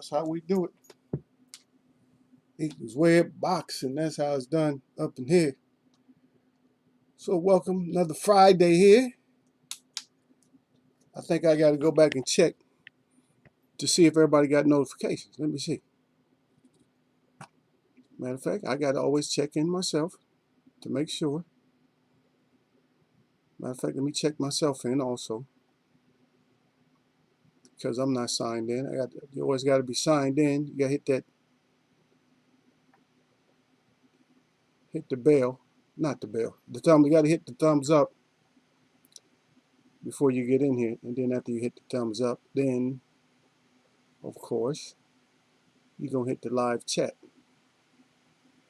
That's how we do it. Equals web boxing. That's how it's done up in here. So welcome, another Friday here. I think I got to go back and check to see if everybody got notifications. Let me see. Matter of fact, I got to always check in myself to make sure. Matter of fact, let me check myself in also, because I'm not signed in. You always got to be signed in. You got to hit the bell, not the bell. The thumb. You got to hit the thumbs up before you get in here, and then after you hit the thumbs up, then of course you're gonna hit the live chat.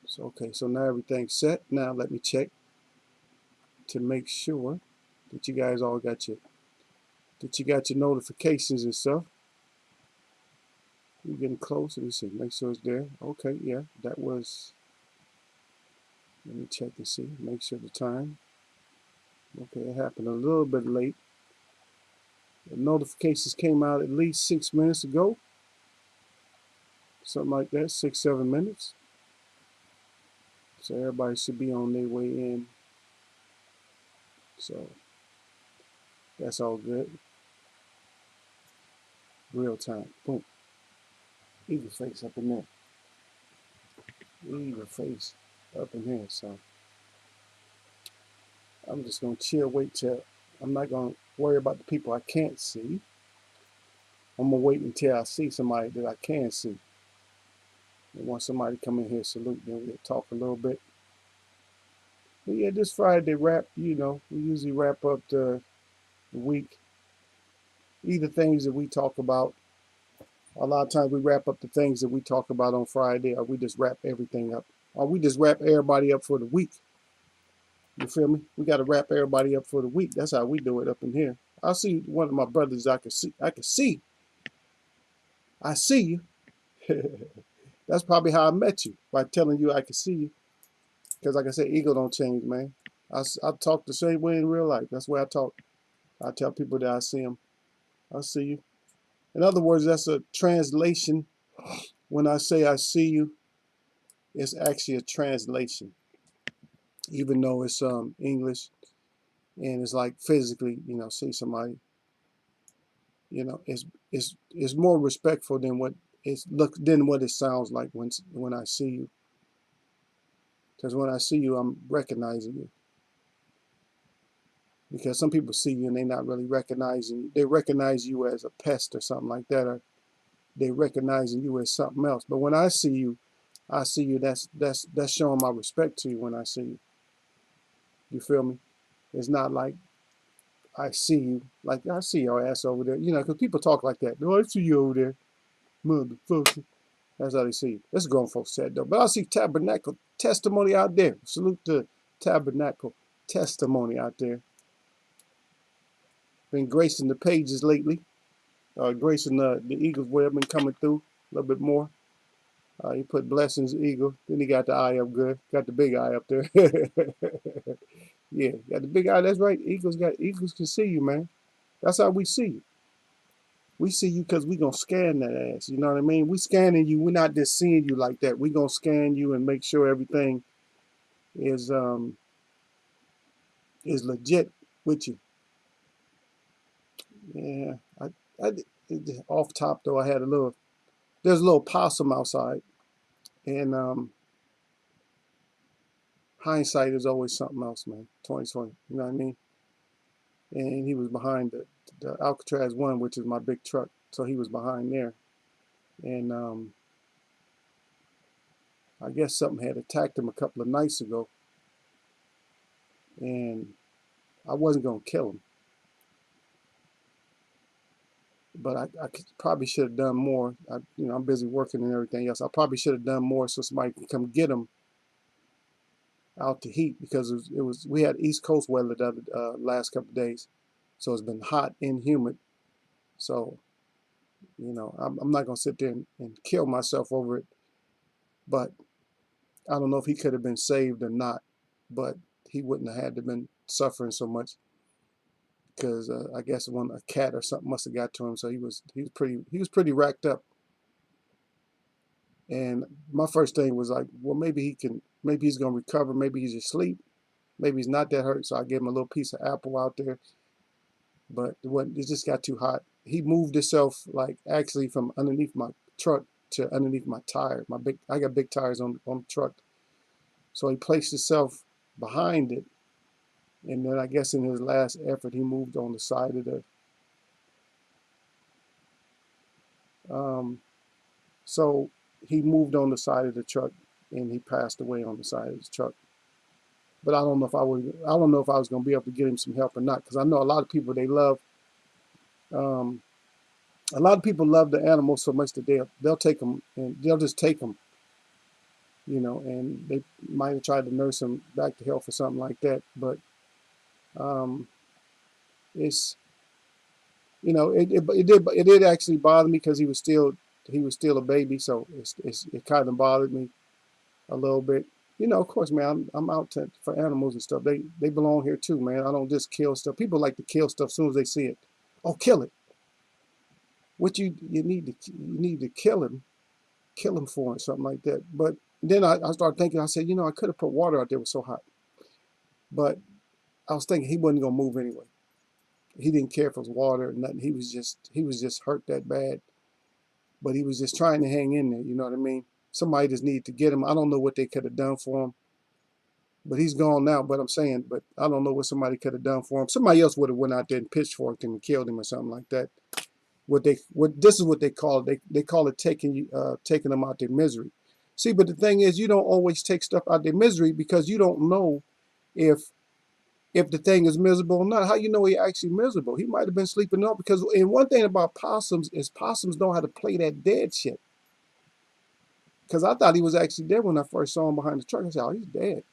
So okay, so now everything's set. Now let me check to make sure that you guys all got your notifications and stuff. We're getting close. Let me see. Make sure it's there. Okay, yeah, that was. Let me check and see. Make sure the time. Okay, it happened a little bit late. The notifications came out at least 6 minutes ago. Something like that, 6-7 minutes. So everybody should be on their way in. So that's all good. Real time. Boom. Eagle face up in there. Eagle face up in here. So I'm just gonna chill, wait till I'm not gonna worry about the people I can't see. I'm gonna wait until I see somebody that I can see. And once somebody come in here, salute, then we'll talk a little bit. But yeah, this Friday wrap, we usually wrap up the week. Either things that we talk about. A lot of times we wrap up the things that we talk about on Friday, or we just wrap everything up. Or we just wrap everybody up for the week. You feel me? We got to wrap everybody up for the week. That's how we do it up in here. I see one of my brothers I can see. I see you. That's probably how I met you, by telling you I can see you. Because like I said, ego don't change, man. I talk the same way in real life. That's why I talk. I tell people that I see them. I see you. In other words, that's a translation. When I say I see you, it's actually a translation. Even though it's English and it's like physically, see somebody, it's more respectful than what it sounds like when I see you. Because when I see you, I'm recognizing you. Because some people see you and they're not really recognizing you. They recognize you as a pest or something like that, or they recognizing you as something else. But when I see you, that's showing my respect to you when I see you. You feel me? It's not like I see you, like I see your ass over there, because people talk like that. No, I see you over there, motherfucker. That's how they see you. That's grown folks said though. But I see Tabernacle Testimony out there. Salute to Tabernacle Testimony out there. Been gracing the pages lately. Gracing the Eagles web, been coming through a little bit more. He put blessings Eagle. Then he got the eye up good. Got the big eye up there. Yeah, got the big eye. That's right. Eagles can see you, man. That's how we see you. We see you because we gonna scan that ass. You know what I mean? We scanning you. We're not just seeing you like that. We gonna scan you and make sure everything is legit with you. Yeah. I off top though, there's a little possum outside, and hindsight is always something else, man. 2020. You know what I mean? And he was behind the Alcatraz 1, which is my big truck. So he was behind there. And I guess something had attacked him a couple of nights ago. And I wasn't going to kill him. But I probably should have done more. I'm busy working and everything else. I probably should have done more so somebody could come get him out to heat, because we had East Coast weather the last couple of days. So it's been hot and humid. So, I'm not going to sit there and kill myself over it. But I don't know if he could have been saved or not. But he wouldn't have had to been suffering so much, because I guess a cat or something must have got to him. So he was pretty racked up. And my first thing was like, well, maybe he's gonna recover. Maybe he's asleep. Maybe he's not that hurt. So I gave him a little piece of apple out there. But it just got too hot. He moved himself like actually from underneath my truck to underneath my tire. I got big tires on the truck. So he placed himself behind it. And then I guess in his last effort, he moved on the side of the. Um, so he moved on the side of the truck, and he passed away on the side of the truck. But I don't know if I would. I don't know if I was going to be able to get him some help or not, because I know a lot of people they love. Um, a lot of people love the animals so much that they'll take them and they'll just take them, and they might have tried to nurse him back to health or something like that. But um, it's it did actually bother me because he was still a baby, so it kind of bothered me a little bit. Of course, man, I'm out for animals and stuff. They belong here too, man. I don't just kill stuff. People like to kill stuff as soon as they see it. Oh, kill it. What you need to kill him for, or something like that. But then I started thinking. I said, I could have put water out there. It was so hot. But I was thinking he wasn't gonna move anyway. He didn't care if it was water or nothing. He was just hurt that bad. But he was just trying to hang in there. You know what I mean? Somebody just needed to get him. I don't know what they could have done for him. But he's gone now. But I'm saying, but I don't know what somebody could have done for him. Somebody else would have went out there and pitchforked him and killed him or something like that. What this is what they call it. They call it taking them out their misery. See, but the thing is, you don't always take stuff out their misery because you don't know if the thing is miserable or not. How you know he actually miserable? He might have been sleeping off because. And one thing about possums is possums know how to play that dead shit. Because I thought he was actually dead when I first saw him behind the truck. I said, "Oh, he's dead,"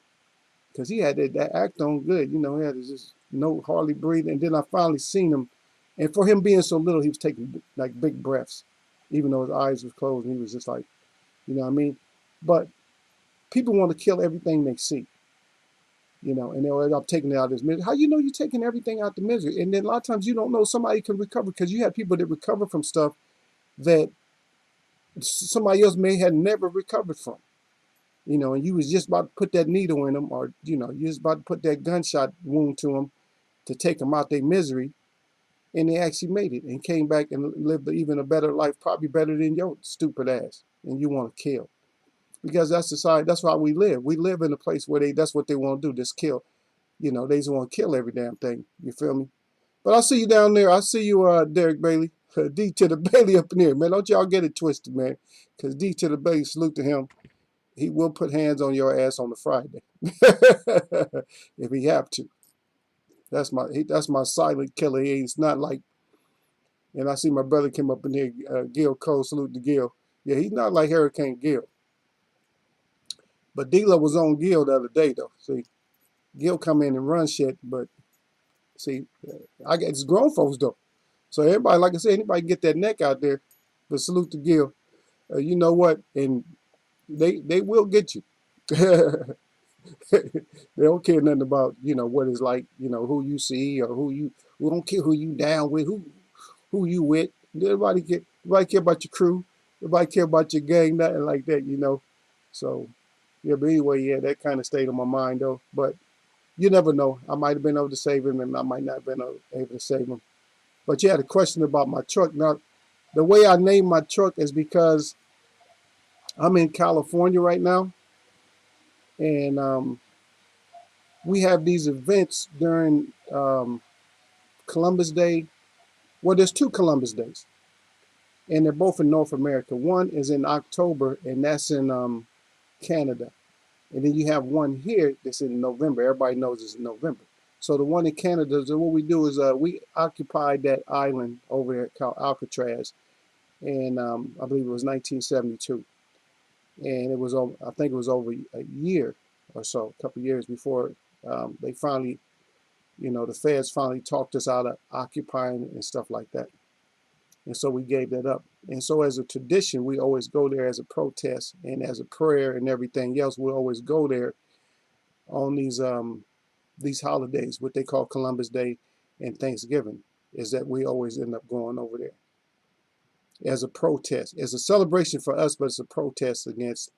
because he had that act on good. He had just no hardly breathing. And then I finally seen him, and for him being so little, he was taking like big breaths, even though his eyes was closed, and he was just like, you know what I mean? But people want to kill everything they see, and they'll end up taking it out of this misery. How you know you're taking everything out the misery? And then a lot of times you don't know somebody can recover because you have people that recover from stuff that somebody else may have never recovered from. And you was just about to put that needle in them, or you was about to put that gunshot wound to them to take them out their misery, and they actually made it and came back and lived even a better life, probably better than your stupid ass. And you want to kill because that's society. That's why we live. We live in a place where that's what they want to do, just kill. They just want to kill every damn thing. You feel me? But I see you down there. I see you, Derek Bailey. D to the Bailey up in here, man. Don't y'all get it twisted, man. Because D to the Bailey, salute to him. He will put hands on your ass on the Friday if he have to. That's my silent killer. He's not like. And I see my brother came up in here, Gil Cole. Salute to Gil. Yeah, he's not like Hurricane Gil. But D-Lo was on Gil the other day, though. See, Gil come in and run shit, but see, I get it's grown folks though. So everybody, like I said, anybody get that neck out there, but salute to Gil. You know what? And they will get you. They don't care nothing about what it's like, who you see or who don't care who you down with, who you with. Everybody care about your crew. Everybody care about your gang, nothing like that. So yeah, but anyway, yeah, that kind of stayed on my mind though. But you never know. I might have been able to save him, and I might not have been able to save him. But you had a question about my truck. Now, the way I named my truck is because I'm in California right now, and we have these events during Columbus Day. Well, there's two Columbus Days, and they're both in North America. One is in October, and that's in Canada. And then you have one here that's in November. Everybody knows it's in November. So the one in Canada, so what we do is we occupied that island over there called Alcatraz, and I believe it was 1972. And I think it was over a year or so, a couple of years before they finally, the feds finally talked us out of occupying and stuff like that. And so we gave that up. And so as a tradition, we always go there as a protest and as a prayer and everything else. We always go there on these holidays, what they call Columbus Day and Thanksgiving, is that we always end up going over there. as a protest. It's a celebration for us, but it's a protest against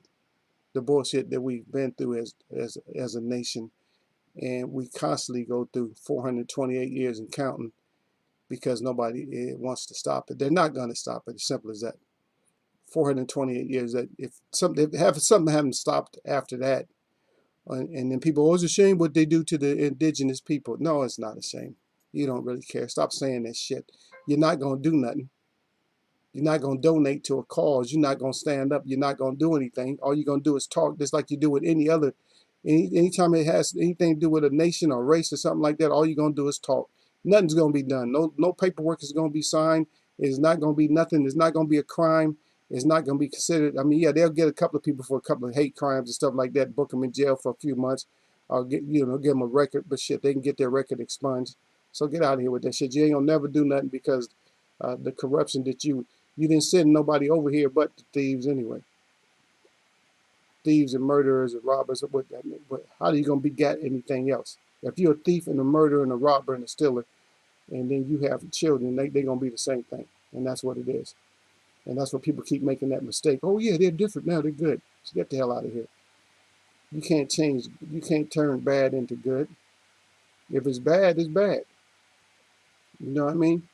the bullshit that we've been through as a nation. And we constantly go through 428 years and counting because nobody wants to stop it. They're not going to stop it. As simple as that. 428 years. That if something haven't stopped after that, and then people, oh, it's a shame what they do to the indigenous people. No, it's not a shame. You don't really care. Stop saying that shit. You're not going to do nothing. You're not going to donate to a cause. You're not going to stand up. You're not going to do anything. All you're going to do is talk, just like you do with any other. Anytime it has anything to do with a nation or race or something like that, all you're going to do is talk. Nothing's going to be done. No paperwork is going to be signed. It's not going to be nothing. It's not going to be a crime. It's not going to be considered. I mean, yeah, they'll get a couple of people for a couple of hate crimes and stuff like that, book them in jail for a few months, or give them a record. But shit, they can get their record expunged. So get out of here with that shit. You ain't gonna never do nothing because the corruption that you didn't send nobody over here but the thieves anyway. Thieves and murderers and robbers. But how are you gonna beget anything else? If you're a thief and a murderer and a robber and a stealer, and then you have children, they're gonna be the same thing, and that's what it is. And that's what people keep making that mistake. Oh yeah, they're different now. They're good. So get the hell out of here. You can't change. You can't turn bad into good. If it's bad, it's bad. You know what I mean?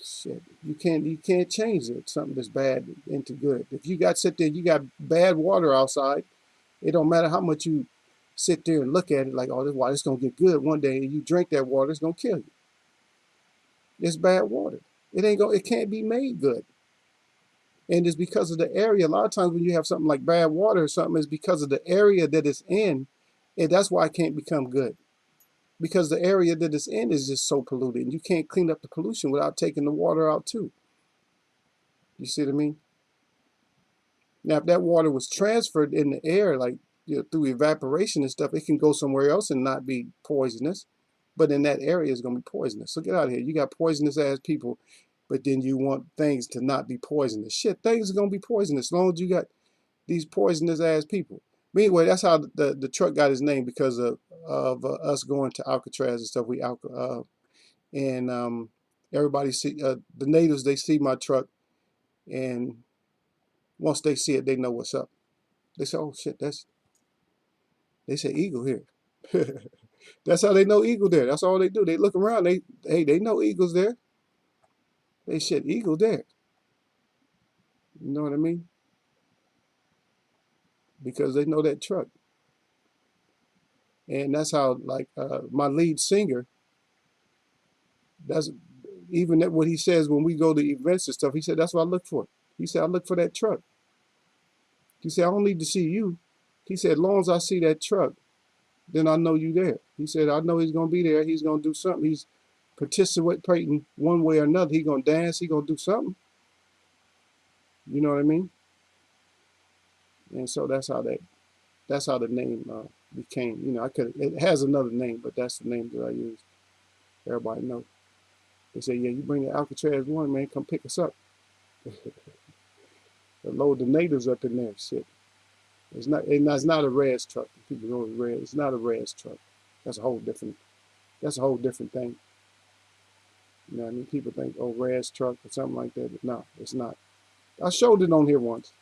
Shit, you can't change it. Something that's bad into good. If you got sit there, you got bad water outside. It don't matter how much you sit there and look at it like, oh, this water's gonna get good one day, and you drink that water, it's gonna kill you. It's bad water. It ain't It can't be made good. And it's because of the area. A lot of times when you have something like bad water or something, it's because of the area that it's in, and that's why it can't become good. Because the area that it's in is just so polluted, and you can't clean up the pollution without taking the water out too. You see what I mean? Now, if that water was transferred in the air, like through evaporation and stuff, it can go somewhere else and not be poisonous. But in that area, it's going to be poisonous. So get out of here. You got poisonous ass people, but then you want things to not be poisonous. Shit, things are going to be poisonous as long as you got these poisonous ass people. But anyway, that's how the truck got his name, because of us going to Alcatraz and stuff. And everybody see the natives. They see my truck, and once they see it, they know what's up. They say, "Oh shit, they say eagle here." That's how they know eagle there. That's all they do. They look around. They know eagles there. They shit eagle there. You know what I mean? Because they know that truck. And that's how, like, my lead singer, that's even what he says when we go to events and stuff. He said, that's what I look for. He said, I look for that truck. He said, I don't need to see you. He said, as long as I see that truck, then I know you there. He said, I know he's going to be there. He's going to do something. He's participating one way or another. He's going to dance. He's going to do something. You know what I mean? And so that's how the name became. You know, it has another name, but that's the name that I use. Everybody knows. They say, yeah, you bring the Alcatraz one, man, come pick us up. Load the natives up in there. Shit. It's not a res truck. People go to res. It's not a res truck. That's a whole different thing. You know what I mean? People think, oh, res truck or something like that. But no, it's not. I showed it on here once.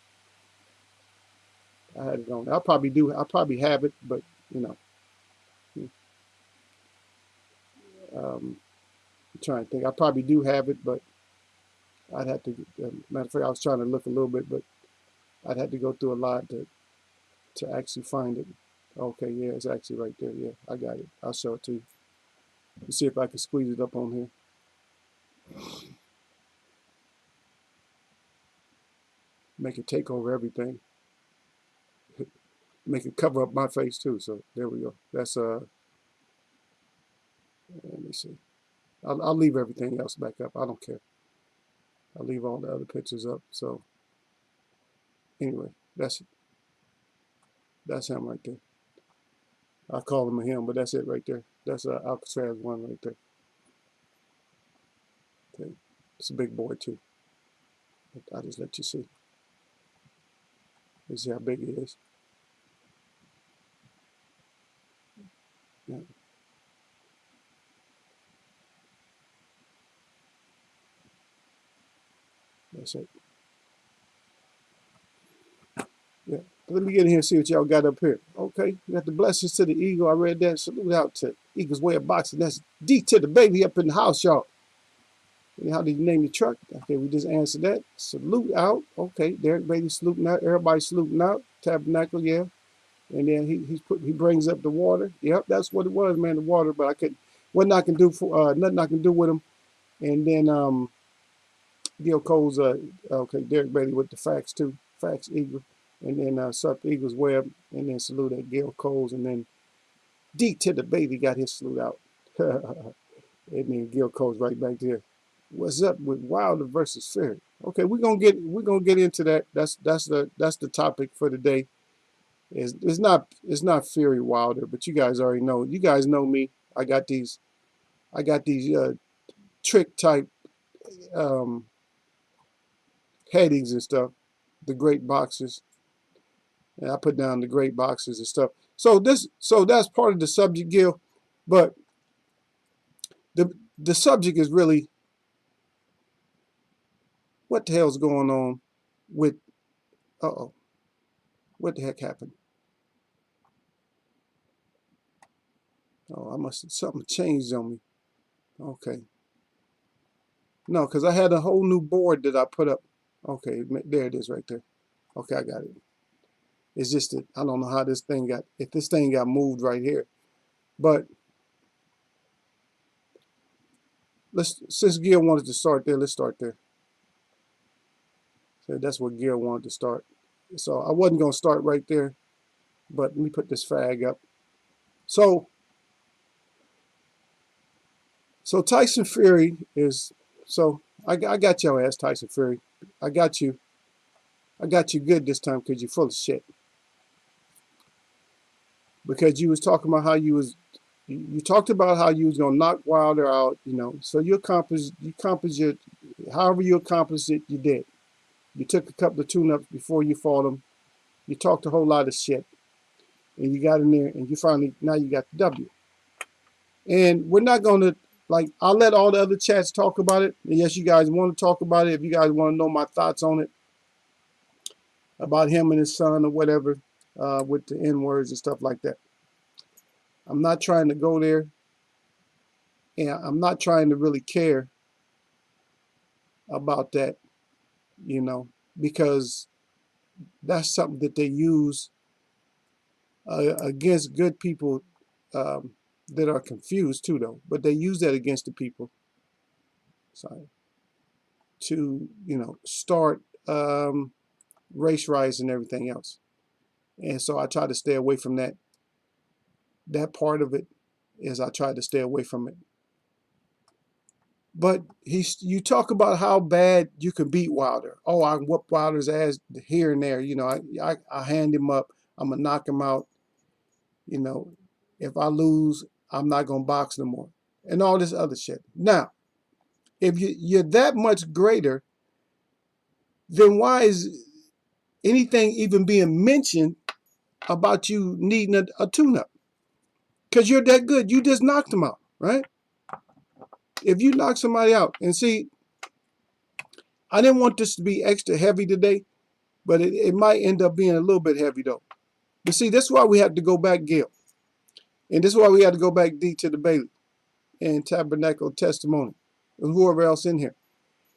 I had it on. I'll probably have it, but you know. I'm trying to think. I probably do have it, but I'd have to. Matter of fact, I was trying to look a little bit, but I'd have to go through a lot to actually find it. Okay, yeah, it's actually right there. Yeah, I got it. I'll show it to you. Let's see if I can squeeze it up on here. Make it take over everything. Make it cover up my face too. So there we go. That's let me see. I'll leave everything else back up. I don't care. I'll leave all the other pictures up. So anyway, that's him right there. I call him a him, but that's it right there. That's Alcatraz one right there. Okay. It's a big boy too. I'll just let you see. You see how big it is. Yeah. That's it. Yeah. Let me get in here and see what y'all got up here. Okay, we got the blessings to the eagle. I read that. Salute out to Eagle's Way of Boxing. That's D to the baby up in the house, y'all. And how did you name the truck? Okay, we just answered that. Salute out. Okay, Derek Baby saluting out. Everybody saluting out. Tabernacle, yeah. And then he brings up the water. Yep, that's what it was, man. The water, but I couldn't. What I can do for nothing I can do with him. And then Gil Cole's okay, Derek Bailey with the facts too. Facts Eagle. And then Sup Eagles Web. And then salute at Gil Cole's. And then D to the baby got his salute out. And then Gil Cole's right back there. What's up with Wilder versus Fury? Okay, we're gonna get into that. That's the topic for today. It's not Fury Wilder, but you guys already know. You guys know me. I got these trick type um, headings and stuff. The great boxers, and I put down the great boxers and stuff. So that's part of the subject, Gil. But the subject is really what the hell's going on with. Uh-oh, what the heck happened? Oh, I must have something changed on me. Okay. No, because I had a whole new board that I put up. Okay, there it is right there. Okay, I got it. It's just that I don't know how this thing got, if this thing got moved right here. But since Gil wanted to start there, let's start there. So that's what Gil wanted to start. So I wasn't going to start right there, but let me put this fag up. So Tyson Fury is, so I got your ass, Tyson Fury. I got you good this time because you're full of shit. Because you was talking about how you talked about how you was gonna knock Wilder out, So you accomplished your, however you accomplished it, you did. You took a couple of tune-ups before you fought him. You talked a whole lot of shit, and you got in there, and now you got the W. And we're not gonna, I'll let all the other chats talk about it. And yes, you guys want to talk about it. If you guys want to know my thoughts on it, about him and his son or whatever, with the N words and stuff like that. I'm not trying to go there, and I'm not trying to really care about that, because that's something that they use against good people that are confused too, though. But they use that against the people, sorry, to start race riots and everything else. And so I try to stay away from that. That part of it is I try to stay away from it. But you talk about how bad you can beat Wilder. Oh, I whoop Wilder's ass here and there. I hand him up. I'm gonna knock him out. If I lose, I'm not gonna box no more, and all this other shit. Now, if you're that much greater, then why is anything even being mentioned about you needing a tune-up? Because you're that good. You just knocked him out, right? If you knock somebody out, and see, I didn't want this to be extra heavy today, but it might end up being a little bit heavy though. But see, that's why we have to go back, Gil. And this is why we had to go back D to the Bailey and Tabernacle Testimony and whoever else in here.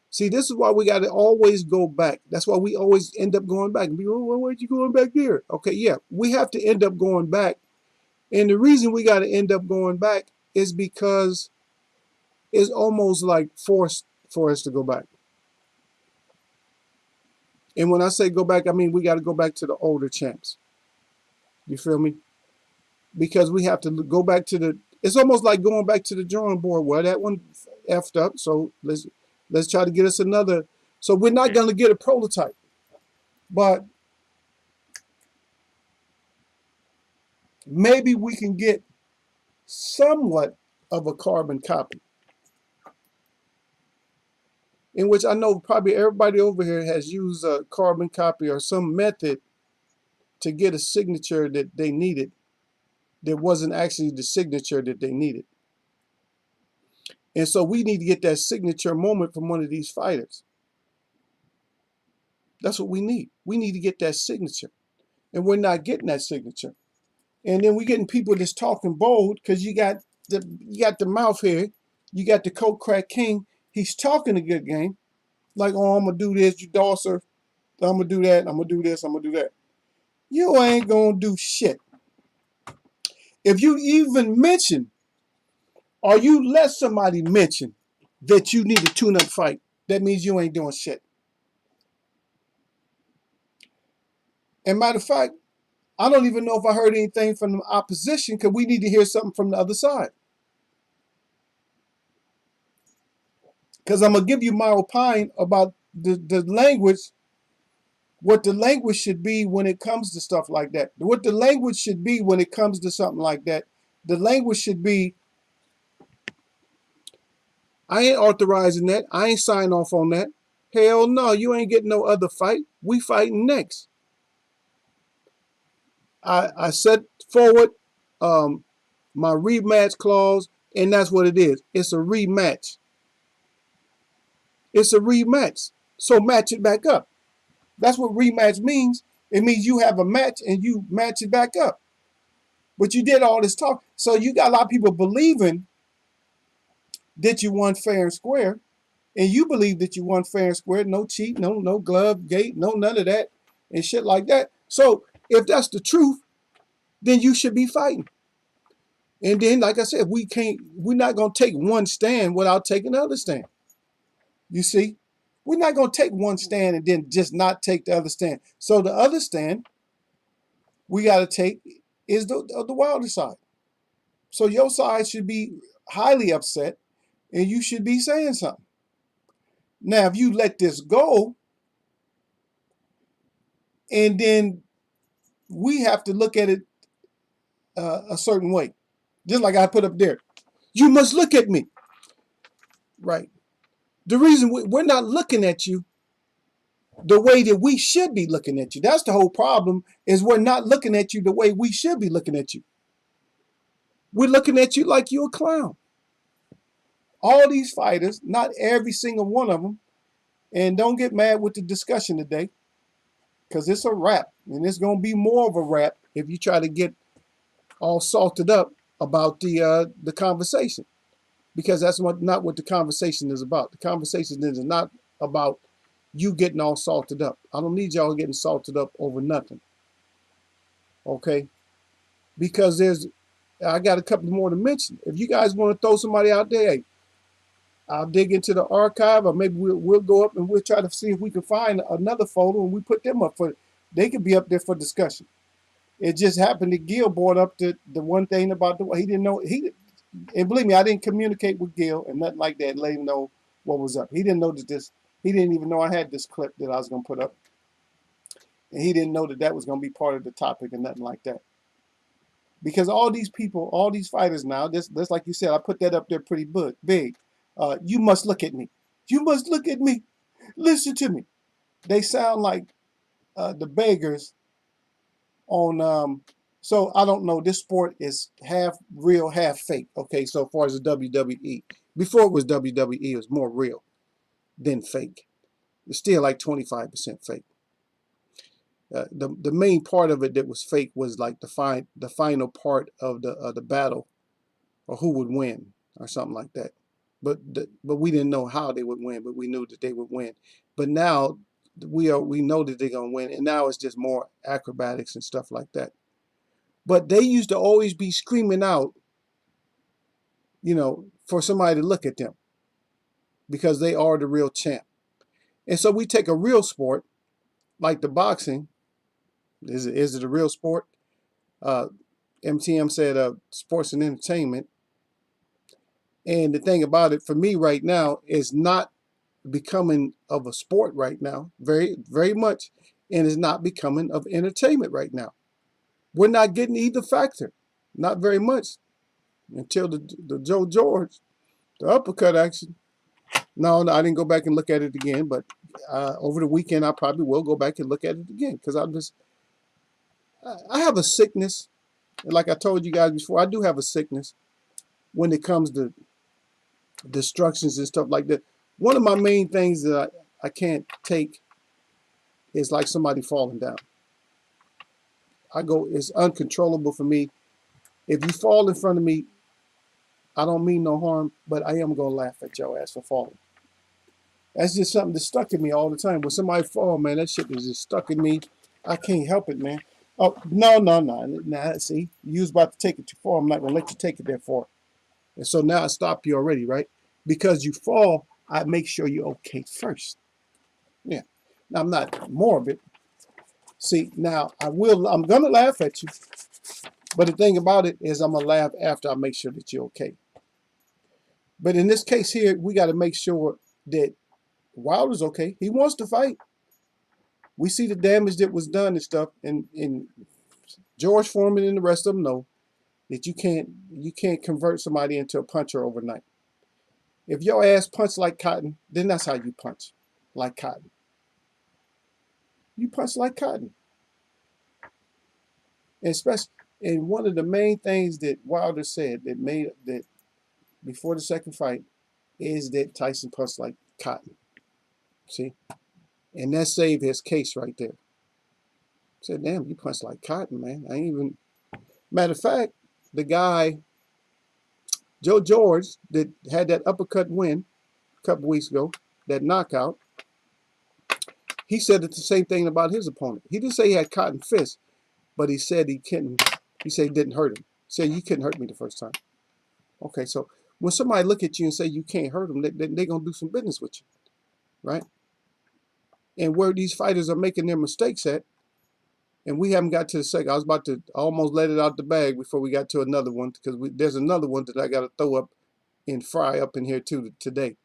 See, this is why we got to always go back. That's why we always end up going back. And be, well, where'd you going back there? Okay, yeah, we have to end up going back. And the reason we got to end up going back is because it's almost like forced for us to go back. And when I say go back, I mean we got to go back to the older champs. You feel me? Because we have to go back to it's almost like going back to the drawing board. Well, that one effed up, so let's try to get us another. So we're not going to get a prototype, but maybe we can get somewhat of a carbon copy, in which I know probably everybody over here has used a carbon copy or some method to get a signature that they needed that wasn't actually the signature that they needed. And so we need to get that signature moment from one of these fighters. That's what we need. We need to get that signature. And we're not getting that signature. And then we're getting people that's talking bold because you got the mouth here. You got the coke crack king. He's talking a good game. Like, oh, I'm gonna do this, you dosser. I'm gonna do that. I'm gonna do this. I'm gonna do that. You ain't gonna do shit. If you even mention, or you let somebody mention that you need a tune-up fight, that means you ain't doing shit. And matter of fact, I don't even know if I heard anything from the opposition because we need to hear something from the other side. Because I'm going to give you my opinion about the language, what the language should be when it comes to stuff like that. What the language should be when it comes to something like that. The language should be, I ain't authorizing that. I ain't signing off on that. Hell no, you ain't getting no other fight. We fighting next. I set forward my rematch clause, and that's what it is. It's a rematch. It's a rematch. So match it back up. That's what rematch means. It means you have a match and you match it back up. But you did all this talk. So you got a lot of people believing that you won fair and square. And you believe that you won fair and square. No cheat, no glove gate, no none of that and shit like that. So if that's the truth, then you should be fighting. And then, like I said, we're not going to take one stand without taking another stand. You see? We're not going to take one stand and then just not take the other stand. So the other stand we got to take is the Wilder side. So your side should be highly upset and you should be saying something. Now, if you let this go, and then we have to look at it a certain way, just like I put up there. You must look at me. Right. The reason we're not looking at you the way that we should be looking at you. That's the whole problem, is we're not looking at you the way we should be looking at you. We're looking at you like you're a clown. All these fighters, not every single one of them, and don't get mad with the discussion today, because it's a wrap, and it's going to be more of a wrap if you try to get all salted up about the conversation, because that's not what the conversation is about. The conversation is not about you getting all salted up. I don't need y'all getting salted up over nothing. Okay? Because I got a couple more to mention. If you guys want to throw somebody out there, hey, I'll dig into the archive, or maybe we'll go up and we'll try to see if we can find another photo and we put them up they could be up there for discussion. It just happened that Gil brought up the one thing about he didn't know, and believe me, I didn't communicate with Gil and nothing like that and let him know what was up. He didn't know that he didn't even know I had this clip that I was going to put up. And he didn't know that was going to be part of the topic and nothing like that. Because all these people, all these fighters now, just like you said, I put that up there pretty big. You must look at me. You must look at me. Listen to me. They sound like the beggars on, so I don't know, this sport is half real, half fake. Okay, so far as the WWE. Before it was WWE, it was more real than fake. It's still like 25% fake. The main part of it that was fake was like the final part of the battle, or who would win or something like that. But we didn't know how they would win, but we knew that they would win. But now we know that they're gonna win, and now it's just more acrobatics and stuff like that. But they used to always be screaming out, for somebody to look at them, because they are the real champ. And so we take a real sport like the boxing. Is it a real sport? MTM said sports and entertainment. And the thing about it for me right now is not becoming of a sport right now, very, very much, and is not becoming of entertainment right now. We're not getting either factor, not very much, until the Joe George, the uppercut action. No, I didn't go back and look at it again, but over the weekend I probably will go back and look at it again, because I have a sickness, and like I told you guys before, I do have a sickness when it comes to destructions and stuff like that. One of my main things that I can't take is like somebody falling down. It's uncontrollable for me. If you fall in front of me, I don't mean no harm, but I am gonna laugh at your ass for falling. That's just something that's stuck in me all the time. When somebody fall, man, that shit is just stuck in me. I can't help it, man. Oh, no. Nah, see, you was about to take it too far. I'm not gonna let you take it that far. And so now I stop you already, right? Because you fall, I make sure you're okay first. Yeah. Now I'm not morbid. See, now I'm gonna laugh at you, but the thing about it is I'm gonna laugh after I make sure that you're okay. But in this case here, we got to make sure that Wilder's okay. He wants to fight. We see the damage that was done and stuff, and George Foreman and the rest of them know that you can't convert somebody into a puncher overnight. If your ass punch like cotton, then that's how you punch, like cotton. You punch like cotton. And especially, and one of the main things that Wilder said that before the second fight is that Tyson punched like cotton. See? And that saved his case right there. I said, damn, you punched like cotton, man. I ain't even. Matter of fact, the guy, Joe George, that had that uppercut win a couple weeks ago, that knockout, he said the same thing about his opponent. He didn't say he had cotton fists, but he said he said it didn't hurt him. He said, you couldn't hurt me the first time. Okay, so when somebody look at you and say you can't hurt them, they're going to do some business with you, right? And where these fighters are making their mistakes at, and we haven't got to the second. I was about to almost let it out the bag before we got to another one, because there's another one that I got to throw up and fry up in here too today.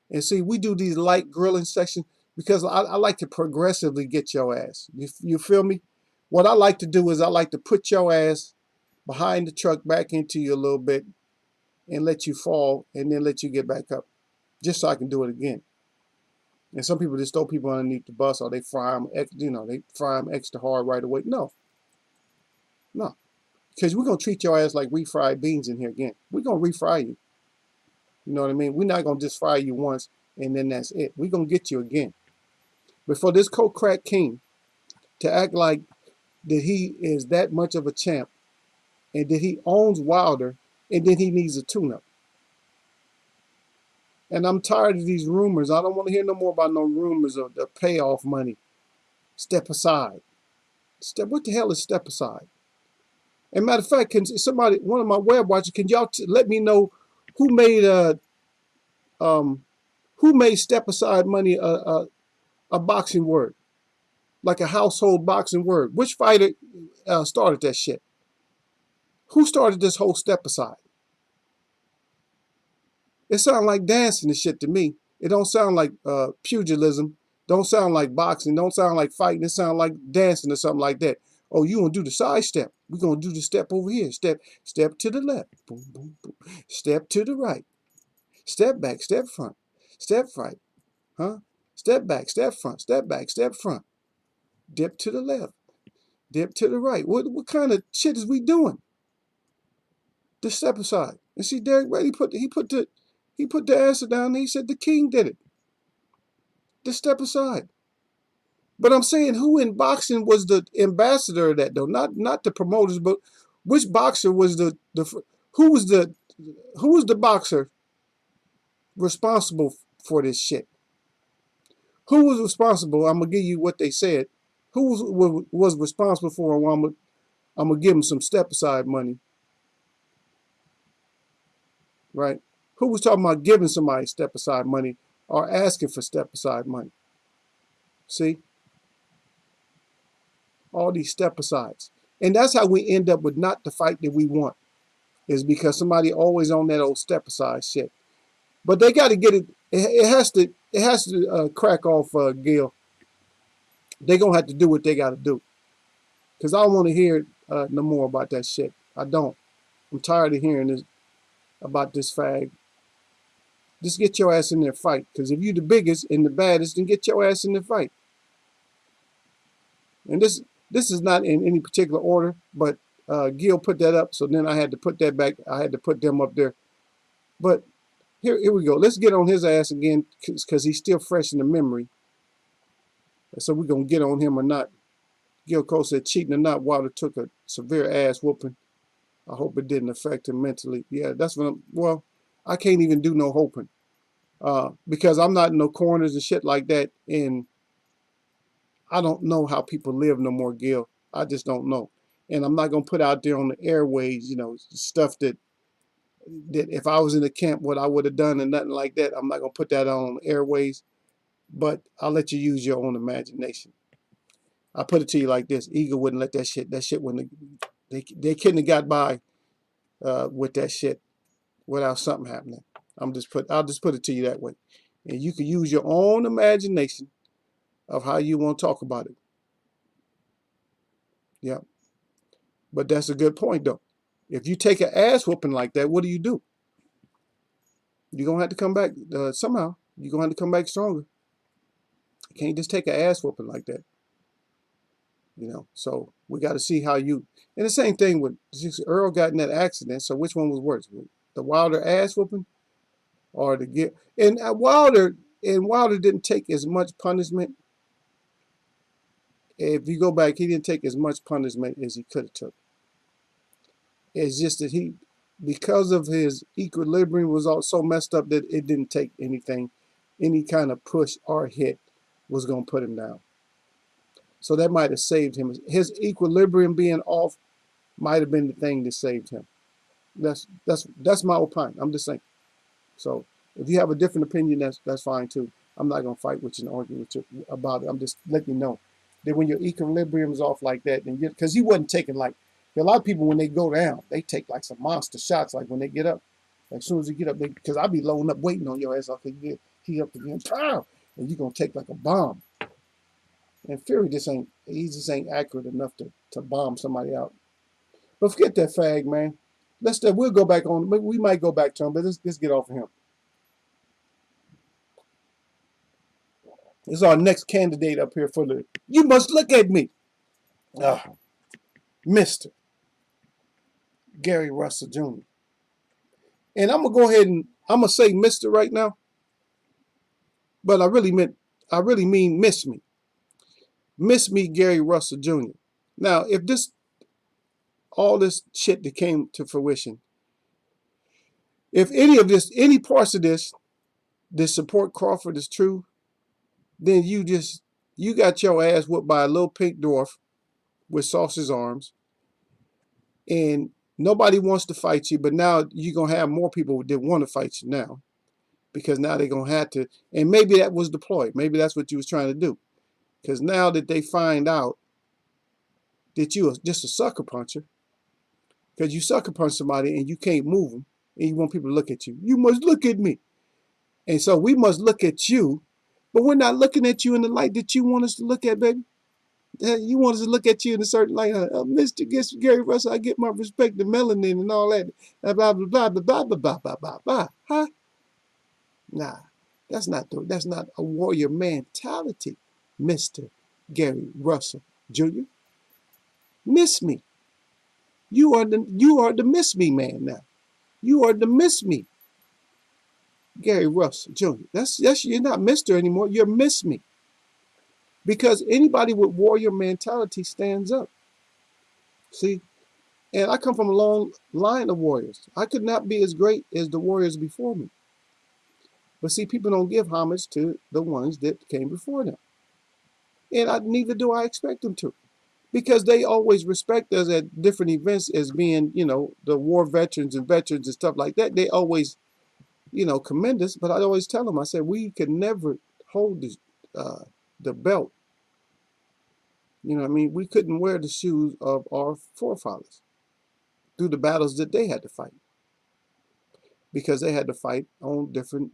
And see, we do these light grilling sections because I like to progressively get your ass. You feel me? What I like to do is I like to put your ass behind the truck back into you a little bit and let you fall and then let you get back up, just so I can do it again. And some people just throw people underneath the bus, or they fry them, they fry them extra hard right away. No, because we're gonna treat your ass like refried beans in here again. We're gonna refry you. You know what I mean? We're not gonna just fry you once and then that's it. We're gonna get you again. But for this cold crack king to act like that he is that much of a champ and that he owns Wilder and then he needs a tune-up. And I'm tired of these rumors. I don't want to hear no more about no rumors of the payoff money. Step aside. What the hell is step aside? And matter of fact, can somebody, one of my web watchers, can y'all let me know who made step aside money a boxing word, like a household boxing word? Which fighter started that shit? Who started this whole step aside? It sounds like dancing and shit to me. It don't sound like pugilism. Don't sound like boxing. Don't sound like fighting. It sounds like dancing or something like that. Oh, you gonna do the side step? We're gonna do the step over here. Step to the left. Boom, boom, boom. Step to the right. Step back. Step front. Step right. Huh? Step back. Step front. Step back. Step front. Dip to the left. Dip to the right. What kind of shit is we doing? The step aside. And see, Derek Brady he put the answer down there. He said the king did it. The step aside. But I'm saying, who in boxing was the ambassador of that though? Not the promoters, but which boxer was who was the boxer responsible for this shit? Who was responsible? I'm gonna give you what they said. Who was responsible for it? Well, I'm gonna give them some step aside money, right? Who was talking about giving somebody step aside money or asking for step aside money? See? All these step asides. And that's how we end up with not the fight that we want, is because somebody always on that old step aside shit. But they got to get it. It has to crack off, Gil. They're going to have to do what they got to do. Because I don't want to hear no more about that shit. I don't. I'm tired of hearing this about this fag. Just get your ass in there, fight. Because if you the biggest and the baddest, then get your ass in the fight. And this is not in any particular order, but Gil put that up, so then I had to put that back. I had to put them up there. But here we go. Let's get on his ass again, because he's still fresh in the memory. So we're going to get on him or not. Gil Cole said, cheating or not, Wilder took a severe ass whooping. I hope it didn't affect him mentally. Yeah, that's what well, I can't even do no hoping. Because I'm not in no corners and shit like that. And I don't know how people live no more, Gil. I just don't know. And I'm not going to put out there on the airways, stuff that if I was in the camp, what I would have done and nothing like that. I'm not going to put that on airways. But I'll let you use your own imagination. I put it to you like this: Eagle wouldn't let that shit wouldn't. They couldn't have got by with that shit without something happening. I'll just put it to you that way, and you can use your own imagination of how you want to talk about it. Yeah, but that's a good point though. If you take an ass whooping like that, what do? You're gonna have to come back somehow. You're gonna have to come back stronger. You can't just take an ass whooping like that. So we got to see how you. And the same thing with Earl got in that accident. So which one was worse, the Wilder ass whooping, or the get? And Wilder didn't take as much punishment. If you go back, he didn't take as much punishment as he could have took. It's just that because of his equilibrium was all so messed up that it didn't take anything, any kind of push or hit was going to put him down. So that might have saved him. His equilibrium being off might have been the thing that saved him. That's my opinion. I'm just saying. So if you have a different opinion, that's fine too. I'm not gonna fight with you and argue with you about it. I'm just letting you know that when your equilibrium is off like that, then because he wasn't taking like a lot of people when they go down, they take like some monster shots. Like when they get up, like as soon as you get up, because I'll be loading up, waiting on your ass. I'll think he up again, pow, and you're gonna take like a bomb. And Fury just ain't accurate enough to bomb somebody out. But forget that fag, man. We'll go back on. We might go back to him, but let's get off of him. This is our next candidate up here for the. You must look at me, Mr. Gary Russell Jr. And I'm gonna go ahead and I'm gonna say Mr. right now, but I really mean Miss me, Gary Russell Jr. Now, if all this shit that came to fruition, if any parts of this support Crawford is true, then you got your ass whooped by a little pink dwarf with sausage arms, and nobody wants to fight you. But now you're gonna have more people that want to fight you now, because now they're gonna have to. And maybe that was the ploy. Maybe that's what you was trying to do, because now that they find out that you are just a sucker puncher, because you sucker punch somebody and you can't move them, and you want people to look at you. You must look at me, and so we must look at you, but we're not looking at you in the light that you want us to look at, baby. You want us to look at you in a certain light. Mr. Gary Russell, I get my respect, the melanin and all that. Blah, blah, blah, blah, blah, blah, blah, blah, blah, blah. Huh? Nah, that's not a warrior mentality, Mr. Gary Russell Jr. Miss me. You are the miss me man now. You are the miss me, Gary Russell Jr. That's you're not Mr. anymore. You're miss me. Because anybody with warrior mentality stands up. See? And I come from a long line of warriors. I could not be as great as the warriors before me. But see, people don't give homage to the ones that came before them. And neither do I expect them to. Because they always respect us at different events as being, the war veterans and stuff like that. They always, commend us. But I always tell them, I said, we could never hold the belt. You know what I mean? We couldn't wear the shoes of our forefathers through the battles that they had to fight. Because they had to fight on different,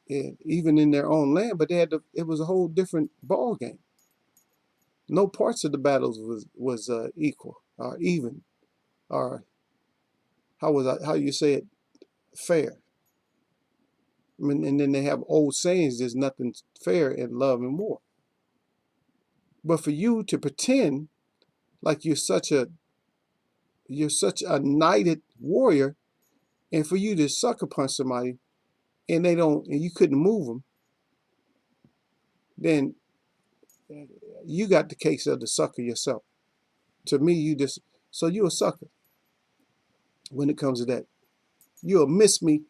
even in their own land, but it was a whole different ball game. No parts of the battles was equal or even, or how you say it, fair. I mean, and then they have old sayings, there's nothing fair in love and war. But for you to pretend like you're such a knighted warrior, and for you to sucker punch somebody and you couldn't move them, then you got the case of the sucker yourself. To me, so you're a sucker when it comes to that. You'll miss me,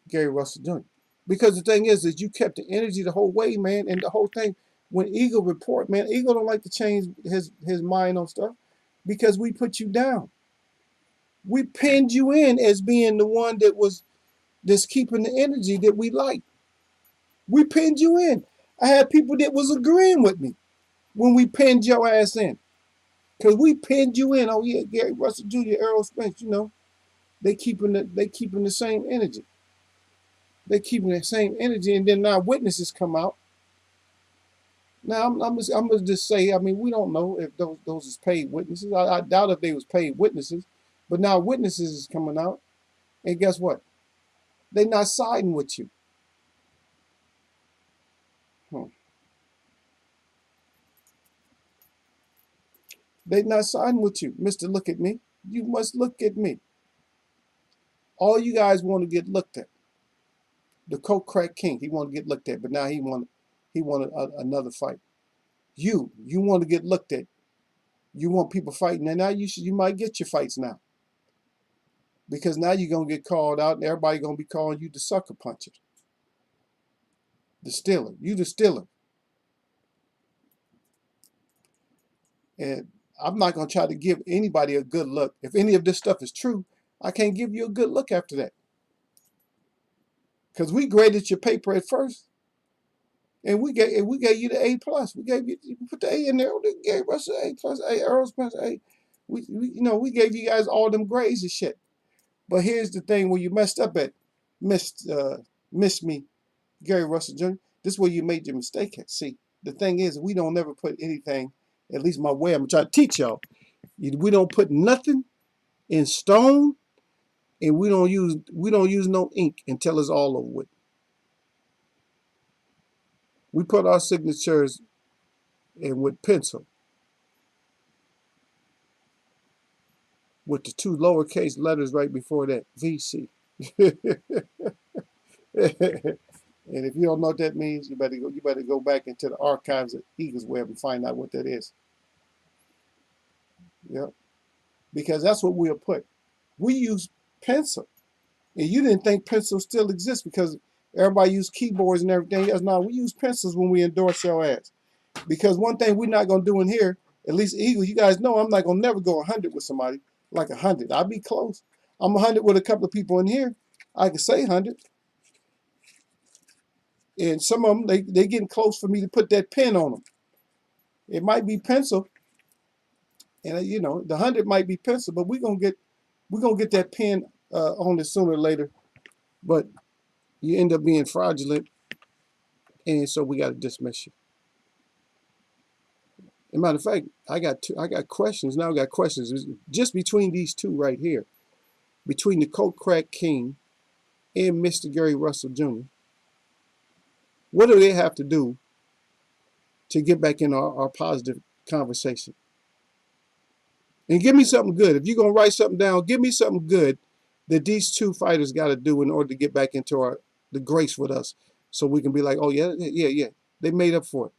Gary Russell Jr. Because the thing is you kept the energy the whole way, man, and the whole thing. When Eagle report, man, Eagle don't like to change his mind on stuff because we put you down. We pinned you in as being the one that's keeping the energy that we like. We pinned you in. I had people that was agreeing with me when we pinned your ass in. Because we pinned you in. Oh yeah, Gary Russell Jr., Errol Spence, they keeping the same energy. They keeping the same energy, and then now witnesses come out. Now I'm gonna just say, I mean, we don't know if those is paid witnesses. I doubt if they was paid witnesses, but now witnesses is coming out, and guess what? They not siding with you. They not siding with you, Mister. Look at me. You must look at me. All you guys want to get looked at. The coke crack king, he want to get looked at, but now he want another fight. You want to get looked at. You want people fighting, and now you might get your fights now, because now you're gonna get called out, and everybody gonna be calling you the sucker puncher, the stealer. You the stealer, and I'm not gonna try to give anybody a good look. If any of this stuff is true, I can't give you a good look after that, because we graded your paper at first. And we gave you the A+. We put the A in there. We gave us an A+, A, Earl Spence, A. We gave you guys all them grades and shit. But here's the thing where you messed up at, missed me, Gary Russell Jr. This is where you made your mistake at. See, the thing is, we don't never put anything, at least my way I'm trying to teach y'all. We don't put nothing in stone, and we don't use no ink until it's all over with. We put our signatures in with pencil, with the two lowercase letters right before that, VC. And if you don't know what that means, you better go back into the archives of Eagles Web and find out what that is. Yeah, because that's what we'll put. We use pencil, and you didn't think pencil still exists because everybody used keyboards and everything else. No, we use pencils when we endorse your ass. Because one thing we're not gonna do in here, at least Eagle, you guys know I'm not gonna never go 100 with somebody, like 100. I'll be close. I'm 100 with a couple of people in here. I can say 100. And some of them, they getting close for me to put that pen on them. It might be pencil, and the 100 might be pencil, but we're gonna get that pen on it sooner or later. But you end up being fraudulent, and so we got to dismiss you. As a matter of fact, I got questions now. I got questions just between these two right here, between the Coke Crack King and Mr. Gary Russell Jr. What do they have to do to get back in our positive conversation? And give me something good. If you're going to write something down, give me something good that these two fighters got to do in order to get back into the grace with us, so we can be like, oh, yeah, they made up for it.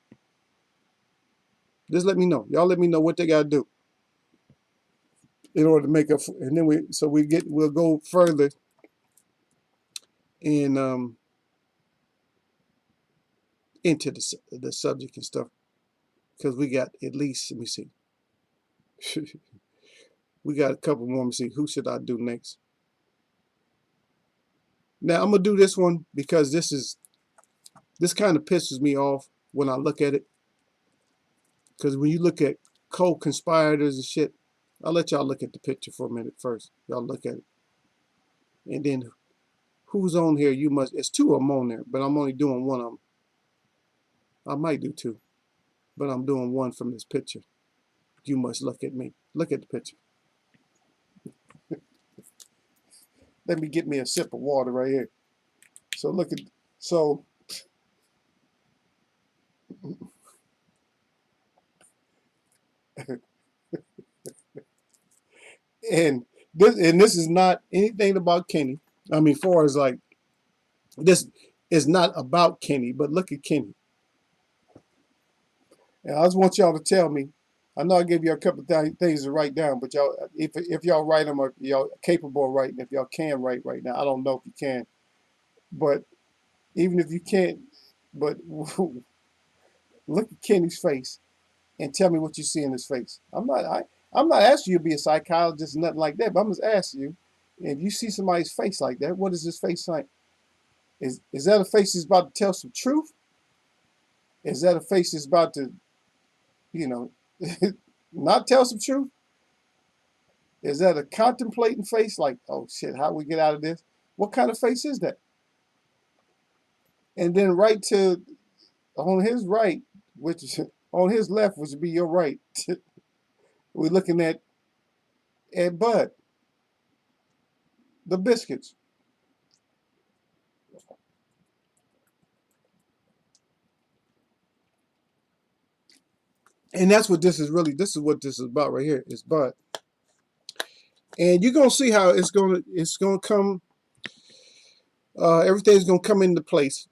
Just let me know. Y'all let me know what they got to do in order to make up for it. And then we'll go further in into the subject and stuff, because we got at least, let me see. We got a couple more. Let me see. Who should I do next? Now I'm gonna do this one because this kind of pisses me off when I look at it. Because when you look at co-conspirators and shit, I'll let y'all look at the picture for a minute first. Y'all look at it, and then who's on here? It's two of them on there, but I'm only doing one of them. I might do two, but I'm doing one from this picture. You must look at me. Look at the picture. Let me get me a sip of water right here. So look at, and this is not anything about Kenny. I mean, far as like, this is not about Kenny, but look at Kenny. And I just want y'all to tell me. I know I gave you a couple of things to write down, but y'all, if y'all write them, or y'all capable of writing, if y'all can write right now, I don't know if you can, but even if you can't, but look at Kenny's face and tell me what you see in his face. I'm not asking you to be a psychologist, nothing like that, but I'm just asking you, if you see somebody's face like that, what is his face like? Is that a face that's about to tell some truth? Is that a face that's about to, you know, not tell some truth? Is that a contemplating face like, oh shit, how we get out of this? What kind of face is that? And then right to on his right, which on his left, which would be your right, we're looking at Bud, the biscuits. And that's what this is really, this is what this is about right here, is Bud. And you're gonna see how it's gonna come, everything's gonna come into place.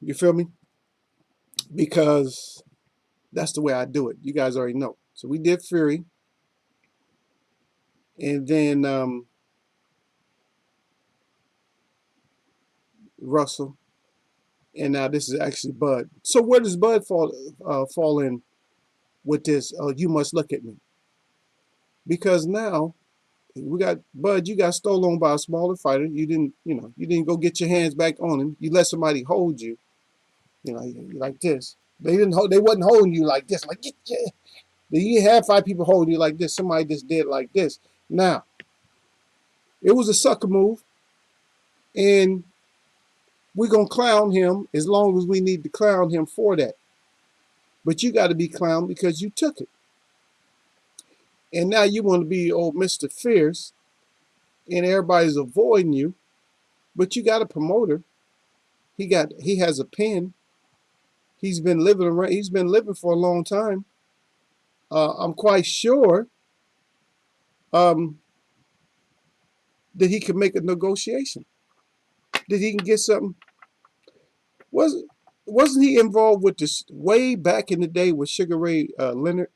You feel me? Because that's the way I do it. You guys already know. So we did Fury, and then Russell, and now this is actually Bud. So where does Bud fall in with this? Oh, you must look at me, because now we got Bud. You got stolen by a smaller fighter. You didn't go get your hands back on him. You let somebody hold you, like this. They didn't hold. They wasn't holding you like this. Like yeah. You had 5 people holding you like this. Somebody just did like this. Now it was a sucker move, and we're gonna clown him as long as we need to clown him for that. But you got to be clowned because you took it. And now you want to be old Mr. Fierce, and everybody's avoiding you. But you got a promoter. He has a pen. He's been living around. He's been living for a long time. I'm quite sure um, that he can make a negotiation. That he can get something. Was wasn't he involved with this way back in the day with Sugar Ray Leonard?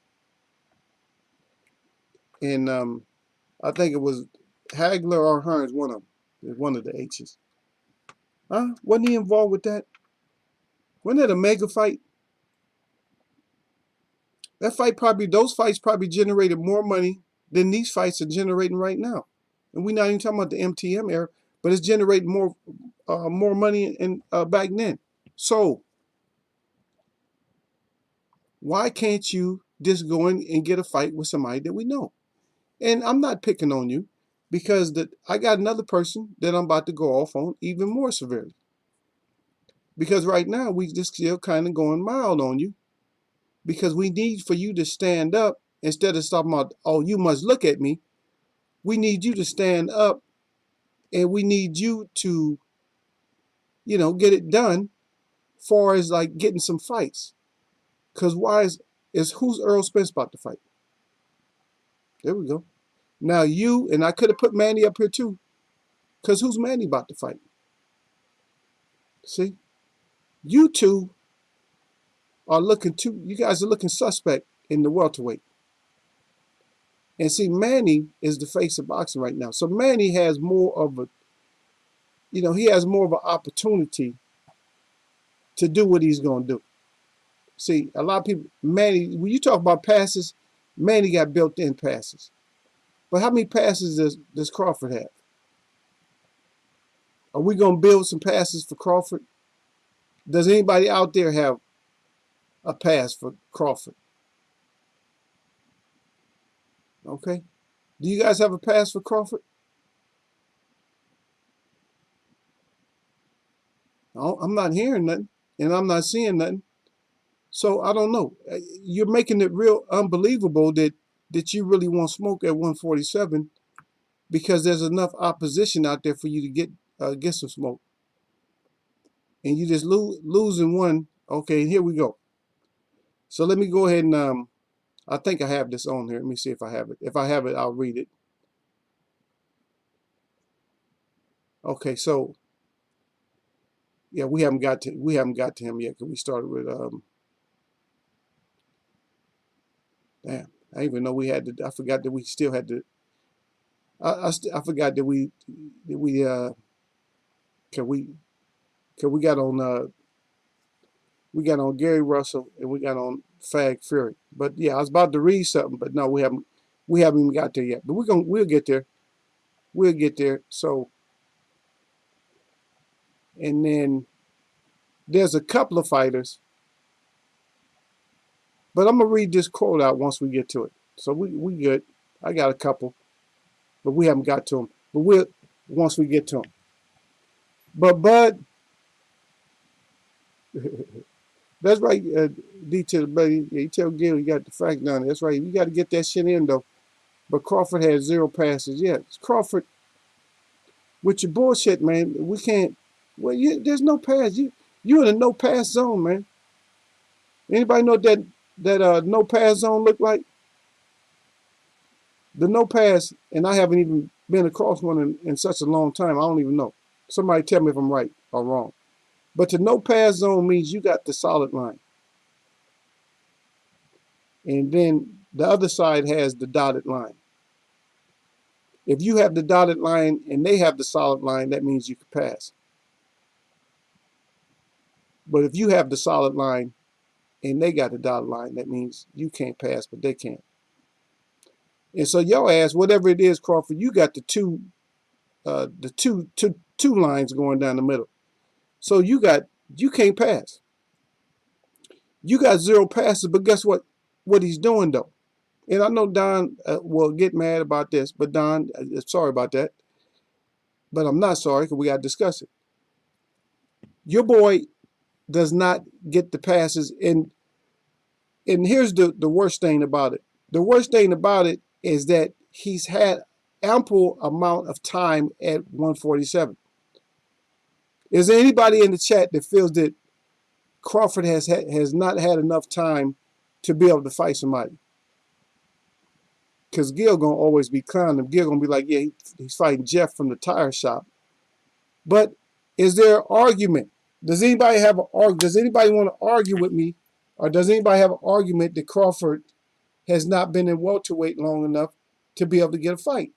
And I think it was Hagler or Hearns, one of the H's. Huh? Wasn't he involved with that? Wasn't that a mega fight? Those fights probably generated more money than these fights are generating right now. And we're not even talking about the MTM era, but it's generating more money in back then. So why can't you just go in and get a fight with somebody that we know? And I'm not picking on you, because I got another person that I'm about to go off on even more severely. Because right now we just still kind of going mild on you, because we need for you to stand up instead of talking about, oh, you must look at me. We need you to stand up, and we need you to, get it done, far as like getting some fights. Because who's Earl Spence about to fight? There we go. Now and I could have put Manny up here too, because who's Manny about to fight? See, you two you guys are looking suspect in the welterweight. And see, Manny is the face of boxing right now. So Manny has more of an opportunity to do what he's going to do. See, a lot of people, Manny, when you talk about passes, Manny got built-in passes. But how many passes does Crawford have? Are we going to build some passes for Crawford? Does anybody out there have a pass for Crawford? Okay. Do you guys have a pass for Crawford? I'm not hearing nothing, and I'm not seeing nothing. So I don't know. You're making it real unbelievable that you really want smoke at 147, because there's enough opposition out there for you to get some smoke, and you just losing one. Okay, here we go. So let me go ahead and I think I have this on here. Let me see if I have it. If I have it, I'll read it. Okay, so Yeah, we haven't got to him yet because we started with damn. I didn't even know we had to. I forgot that we still had to. I forgot that we cause we cause we got on Gary Russell and we got on Fag Fury. But yeah, I was about to read something, but no, we haven't even got there yet. But we'll get there. We'll get there. So, and then there's a couple of fighters, but I'm gonna read this quote out once we get to it. So we good. I got a couple, but we haven't got to them. But we'll once we get to them. But Bud, that's right. D to the buddy. Yeah, you tell Gil you got the fact done. That's right. You got to get that shit in though. But Crawford had 0 passes. Yeah, Crawford with your bullshit, man. We can't. Well, there's no pass. You in a no pass zone, man. Anybody know that no pass zone look like? The no pass, and I haven't even been across one in such a long time. I don't even know. Somebody tell me if I'm right or wrong. But the no pass zone means you got the solid line. And then the other side has the dotted line. If you have the dotted line and they have the solid line, that means you can pass. But if you have the solid line and they got the dotted line, that means you can't pass, but they can. And so your ass, whatever it is, Crawford, you got the two lines going down the middle. So you can't pass. You got 0 passes, but guess what? What he's doing though, and I know Don will get mad about this, but Don, sorry about that, but I'm not sorry because we got to discuss it. Your boy does not get the passes, and here's the worst thing about it. The worst thing about it is that he's had ample amount of time at 147. Is there anybody in the chat that feels that Crawford has not had enough time to be able to fight somebody? Because Gil gonna always be clowning him. Gil gonna be like, yeah, he's fighting Jeff from the tire shop. But is there an argument? Does anybody Does anybody want to argue with me, or does anybody have an argument that Crawford has not been in welterweight long enough to be able to get a fight,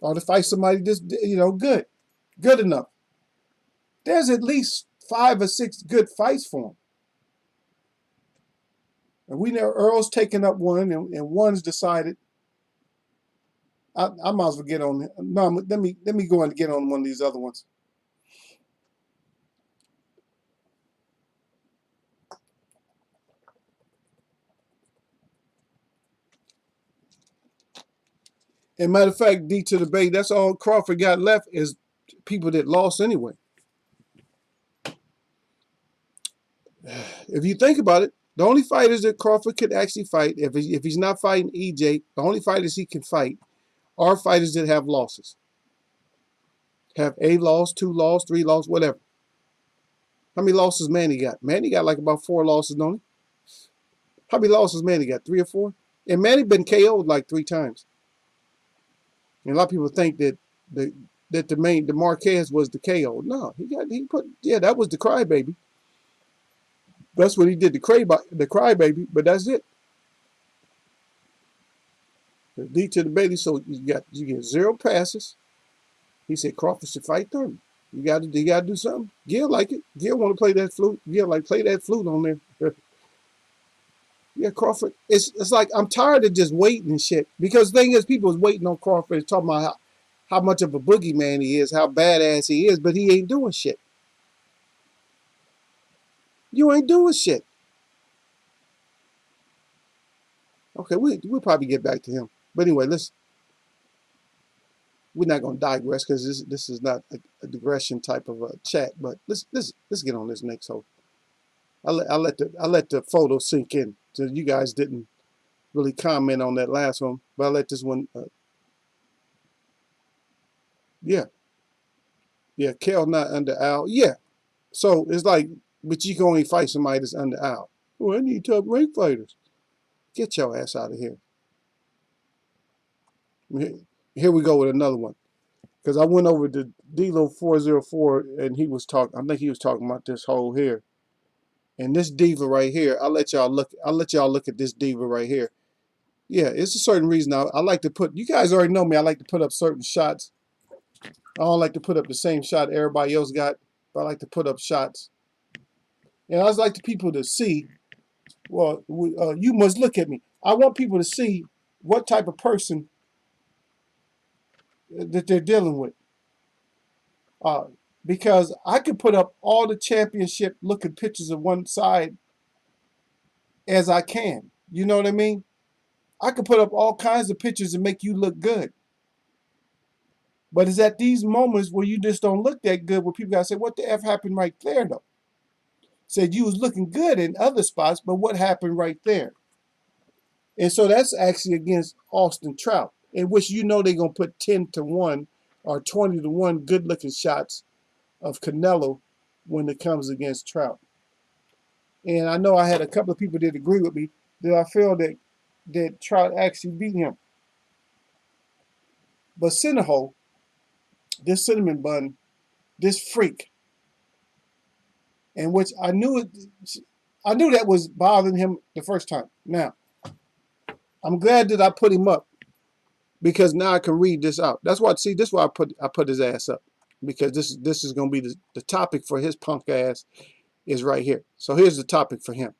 or to fight somebody just good enough? There's at least 5 or 6 good fights for him. And we know Earl's taken up one, and one's decided. I might as well get on. No, let me go and get on one of these other ones. And matter of fact, D to the Bay, that's all Crawford got left is people that lost anyway. If you think about it, the only fighters that Crawford could actually fight, if he's not fighting EJ, the only fighters he can fight are fighters that have losses. Have a loss, 2 loss, 3 loss, whatever. How many losses Manny got? Manny got like about 4 losses, don't he? How many losses Manny got? 3 or 4? And Manny been KO'd like 3 times. And a lot of people think that the Marquez was the KO. No, that was the crybaby. That's what he did, the crybaby, but that's it. The D to the Bailey, so you get 0 passes. He said Crawford should fight Thurman. You got to do something. Gil like it. Gil want to play that flute. Gil like play that flute on there. Yeah, Crawford. It's like I'm tired of just waiting and shit. Because the thing is, people is waiting on Crawford and talking about how much of a boogeyman he is, how badass he is, but he ain't doing shit. You ain't doing shit. Okay, we'll probably get back to him. But anyway, we're not gonna digress because this is not a digression type of a chat. But let's get on this next hole. I let the photo sink in. So you guys didn't really comment on that last one, but I let this one. Yeah, Kel not under Al. Yeah, so it's like, but you can only fight somebody that's under Al. Well, I need top rank fighters. Get your ass out of here. Here we go with another one. Because I went over to D'Lo 404, and he was talking. I think he was talking about this hole here, and this diva right here. I'll let y'all look. I'll let y'all look at this diva right here. Yeah, it's a certain reason I like to put. You guys already know me. I like to put up certain shots. I don't like to put up the same shot everybody else got, but I like to put up shots. And I just like the people to see. Well, you must look at me. I want people to see what type of person that they're dealing with. Uh, because I could put up all the championship looking pictures of one side as I can. You know what I mean? I could put up all kinds of pictures and make you look good. But it's at these moments where you just don't look that good where people gotta say, what the F happened right there though? Said you was looking good in other spots, but what happened right there? And so that's actually against Austin Trout, in which you know they're gonna put 10-1 or 20-1 good looking shots of Canelo when it comes against Trout. And I know I had a couple of people that agree with me that I feel that Trout actually beat him. But Cinnahole, this cinnamon bun, this freak, in which I knew that was bothering him the first time. Now, I'm glad that I put him up because now I can read this out. That's why this is why I put his ass up. Because this is gonna be the topic for his punk ass is right here. So here's the topic for him.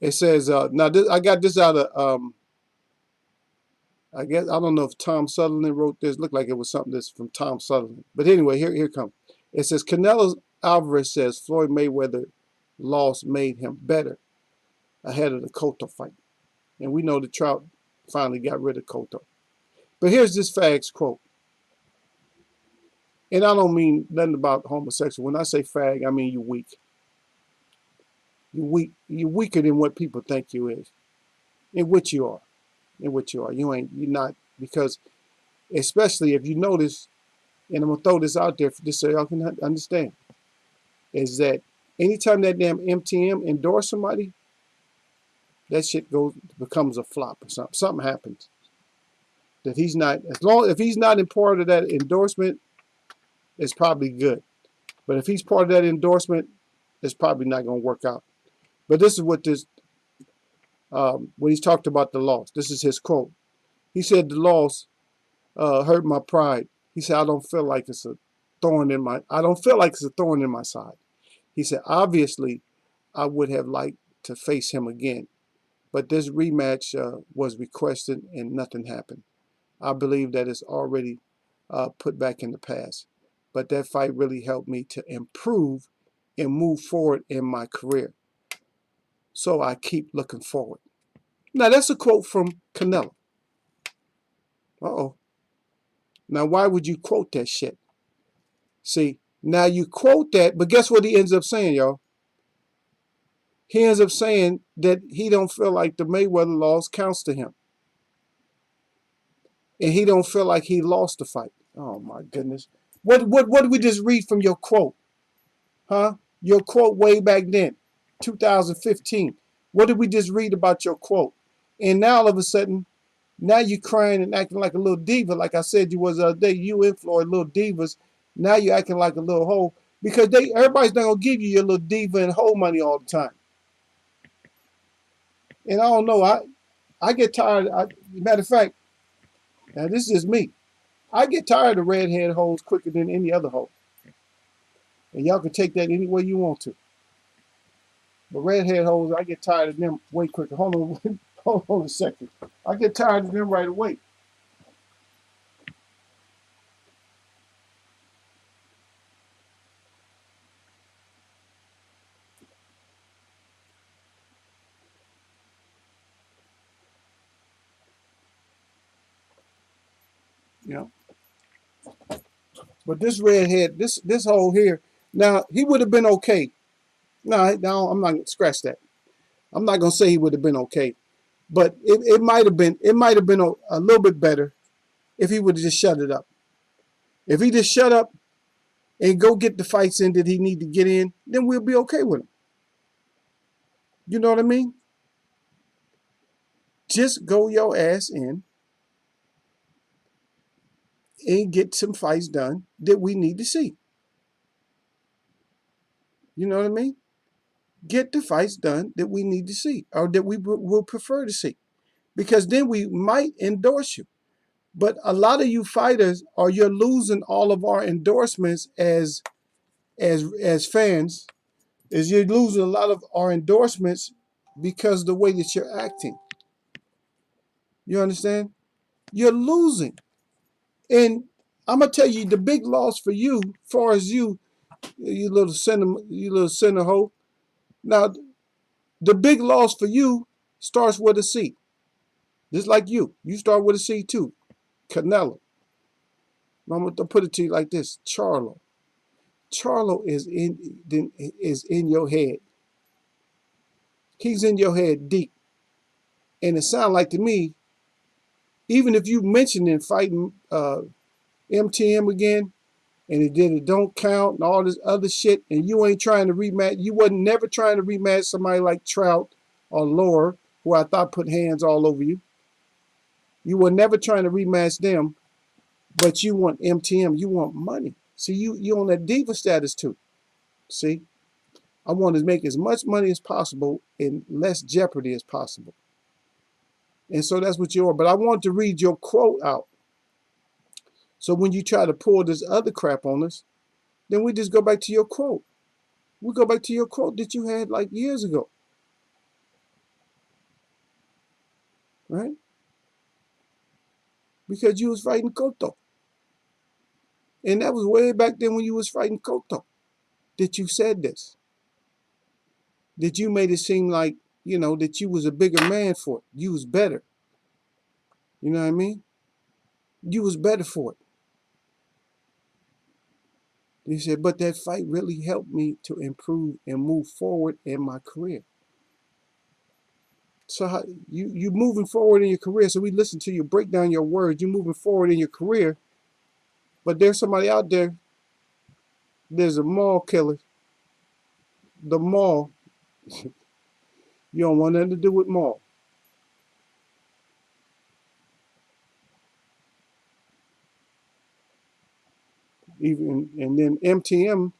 It says, now I got this out of, I guess, I don't know if Tom Sutherland wrote this. Looked like it was something that's from Tom Sutherland. But anyway, here it comes. It says, Canelo Alvarez says Floyd Mayweather loss made him better ahead of the Cotto fight. And we know the Trout finally got rid of Cotto. But here's this fag's quote. And I don't mean nothing about homosexual. When I say fag, I mean you weak. You're weak. You're weaker than what people think you is. In which you are. In which you are. You're not, because especially if you notice, and I'm gonna throw this out there just so y'all can understand, is that anytime that damn MTM endorse somebody, that shit becomes a flop or something. Something happens. That he's not, if he's not in part of that endorsement, it's probably good. But if he's part of that endorsement, it's probably not gonna work out. But this is what when he's talked about the loss. This is his quote. He said the loss hurt my pride. He said I don't feel like it's a thorn in my side. He said obviously I would have liked to face him again, but this rematch was requested and nothing happened. I believe that it's already put back in the past. But that fight really helped me to improve and move forward in my career. So I keep looking forward. Now that's a quote from Canelo. Uh-oh. Now why would you quote that shit? See, now you quote that, but guess what he ends up saying, y'all? He ends up saying that he don't feel like the Mayweather loss counts to him. And he don't feel like he lost the fight. Oh my goodness. What did we just read from your quote? Huh? Your quote way back then, 2015. What did we just read about your quote? And now all of a sudden, now you're crying and acting like a little diva, like I said you was the other day. You and Floyd, little divas. Now you're acting like a little hoe because everybody's not gonna give you your little diva and hoe money all the time. And I don't know. I get tired. Matter of fact, now this is just me. I get tired of redhead hoes quicker than any other hoe. And y'all can take that any way you want to. But redhead hoes, I get tired of them way quicker. Hold on, hold on a second. I get tired of them right away. You know. But this redhead, this hole here, now he would have been okay. No, I'm not gonna scratch that. I'm not gonna say he would have been okay, but it might have been a little bit better if he would have just shut it up. If he just shut up and go get the fights in that he need to get in, then we'll be okay with him. You know what I mean? Just go your ass in, and get some fights done that we need to see. You know what I mean? Get the fights done that we need to see, or that we will prefer to see, because then we might endorse you. But a lot of you fighters, or you're losing all of our endorsements as fans, is you're losing a lot of our endorsements because of the way that you're acting. You understand? You're losing. And I'm gonna tell you the big loss for you, far as you little center hoe. Now, the big loss for you starts with a C. Just like you. You start with a C too. Canelo. I'm gonna put it to you like this. Charlo. Charlo is in your head. He's in your head deep. And it sounds like to me, even if you mentioned in fighting MTM again, and it don't count and all this other shit, and you ain't trying to rematch, you wasn't never trying to rematch somebody like Trout or Laura, who I thought put hands all over you. You were never trying to rematch them, but you want MTM, you want money. See, you on that diva status too. See, I want to make as much money as possible in less jeopardy as possible. And so that's what you are. But I want to read your quote out. So when you try to pull this other crap on us, then we just go back to your quote. We go back to your quote that you had like years ago. Right? Because you was fighting Cotto. And that was way back then when you was fighting Cotto that you said this. That you made it seem like, that you was a bigger man for it. You was better. You know what I mean? You was better for it. He said, but that fight really helped me to improve and move forward in my career. So how, you moving forward in your career. So we listen to you break down your words. You're moving forward in your career. But there's somebody out there. There's a mall killer. The mall. You don't want nothing to do with mall. Even and then MTM.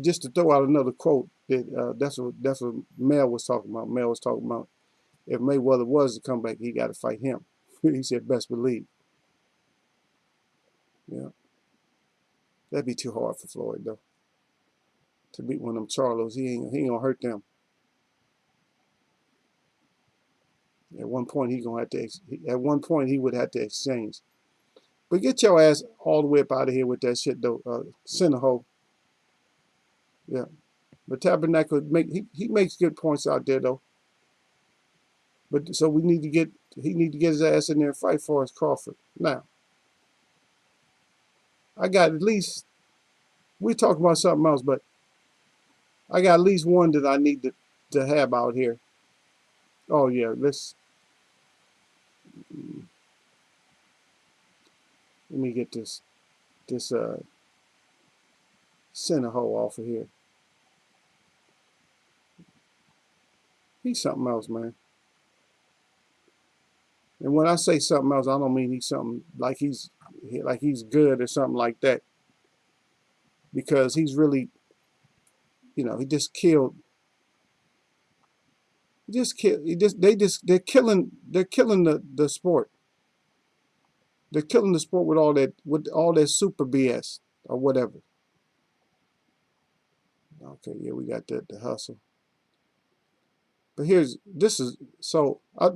Just to throw out another quote that's what Mel was talking about. Mel was talking about if Mayweather was to come back, he got to fight him. He said, best believe. Yeah, that'd be too hard for Floyd though. To beat one of them Charlos, he ain't gonna hurt them. At one point he gonna have to. At one point he would have to exchange. But get your ass all the way up out of here with that shit though, center hole. Yeah, but Tabernacle he makes good points out there though. But so he need to get his ass in there and fight for us Crawford. Now, I got at least, we talking about something else, but I got at least one that I need to have out here. Oh yeah, let me get this center hole off of here. He's something else, man. And when I say something else, I don't mean he's something like he's good or something like that. Because he's really, he just killed. They're killing the sport. They're killing the sport with all that super BS or whatever. Okay, yeah, we got the hustle. But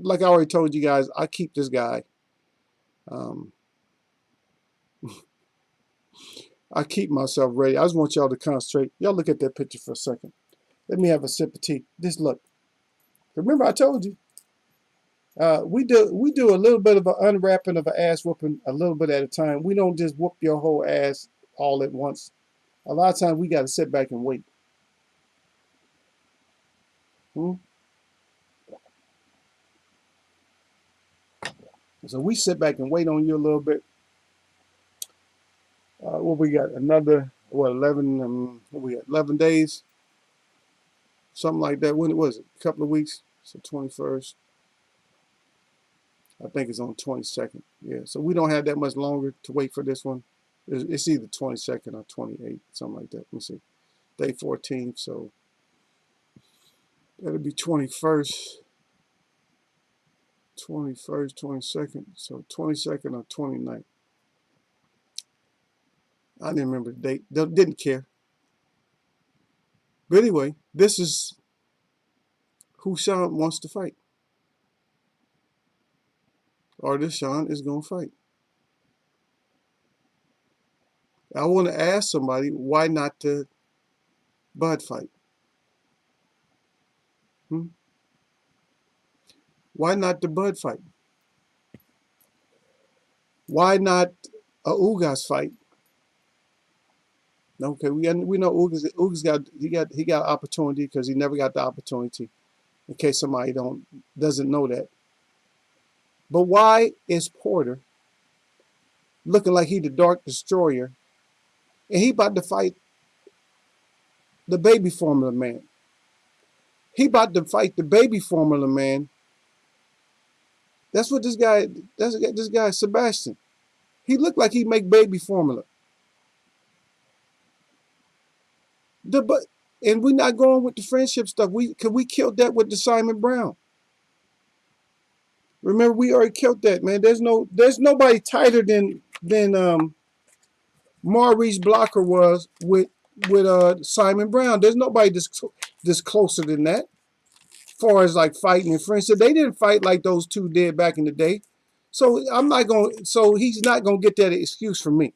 like I already told you guys, I keep this guy. I keep myself ready. I just want y'all to concentrate. Y'all look at that picture for a second. Let me have a sip of tea. Just look. Remember I told you. We do a little bit of an unwrapping of an ass whooping a little bit at a time. We don't just whoop your whole ass all at once. A lot of times we got to sit back and wait. So we sit back and wait on you a little bit. What we got? Another 11? What we got? 11 days, something like that. When it was it? A couple of weeks. So 21st. I think it's on 22nd. Yeah, so we don't have that much longer to wait for this one. It's either 22nd or 28th, something like that. Let me see. Day 14th, so that'll be 21st, 21st, 22nd. So 22nd or 29th. I didn't remember the date. Didn't care. But anyway, this is who Sean wants to fight. Or this Sean is going to fight. I want to ask somebody, why not the Bud fight? Why not the Bud fight? Why not a Ugas fight? Okay, we know Ugas got opportunity because he never got the opportunity. In case somebody doesn't know that. But why is Porter looking like he the Dark Destroyer, and he about to fight the baby formula man? He about to fight the baby formula man. That's what this guy. This guy Sebastian. He looked like he make baby formula. And we're not going with the friendship stuff. We killed that with the Simon Brown. Remember, we already killed that, man. There's nobody tighter than Maurice Blocker was with Simon Brown. There's nobody this closer than that. As far as like fighting and friendship, they didn't fight like those two did back in the day. So I'm not going. So he's not going to get that excuse from me.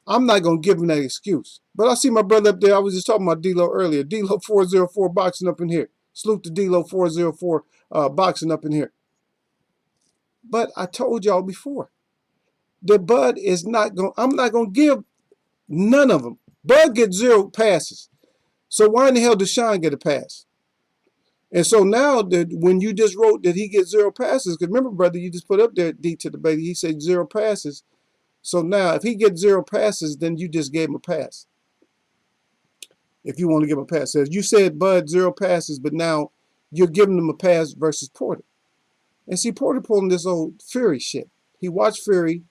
I'm not going to give him that excuse. But I see my brother up there. I was just talking about D-Lo earlier. D-Lo 404 boxing up in here. Salute to D-Lo 404 boxing up in here. But I told y'all before, that Bud is not going. I'm not going to give none of them. Bud gets 0 passes. So why in the hell does Sean get a pass? And so now that when you just wrote that he gets 0 passes, because remember, brother, you just put up there D to the baby. He said 0 passes. So now, if he gets 0 passes, then you just gave him a pass. If you want to give him a pass, you said Bud 0 passes, but now you're giving him a pass versus Porter. And see, Porter pulling this old Fury shit. He watched Fury,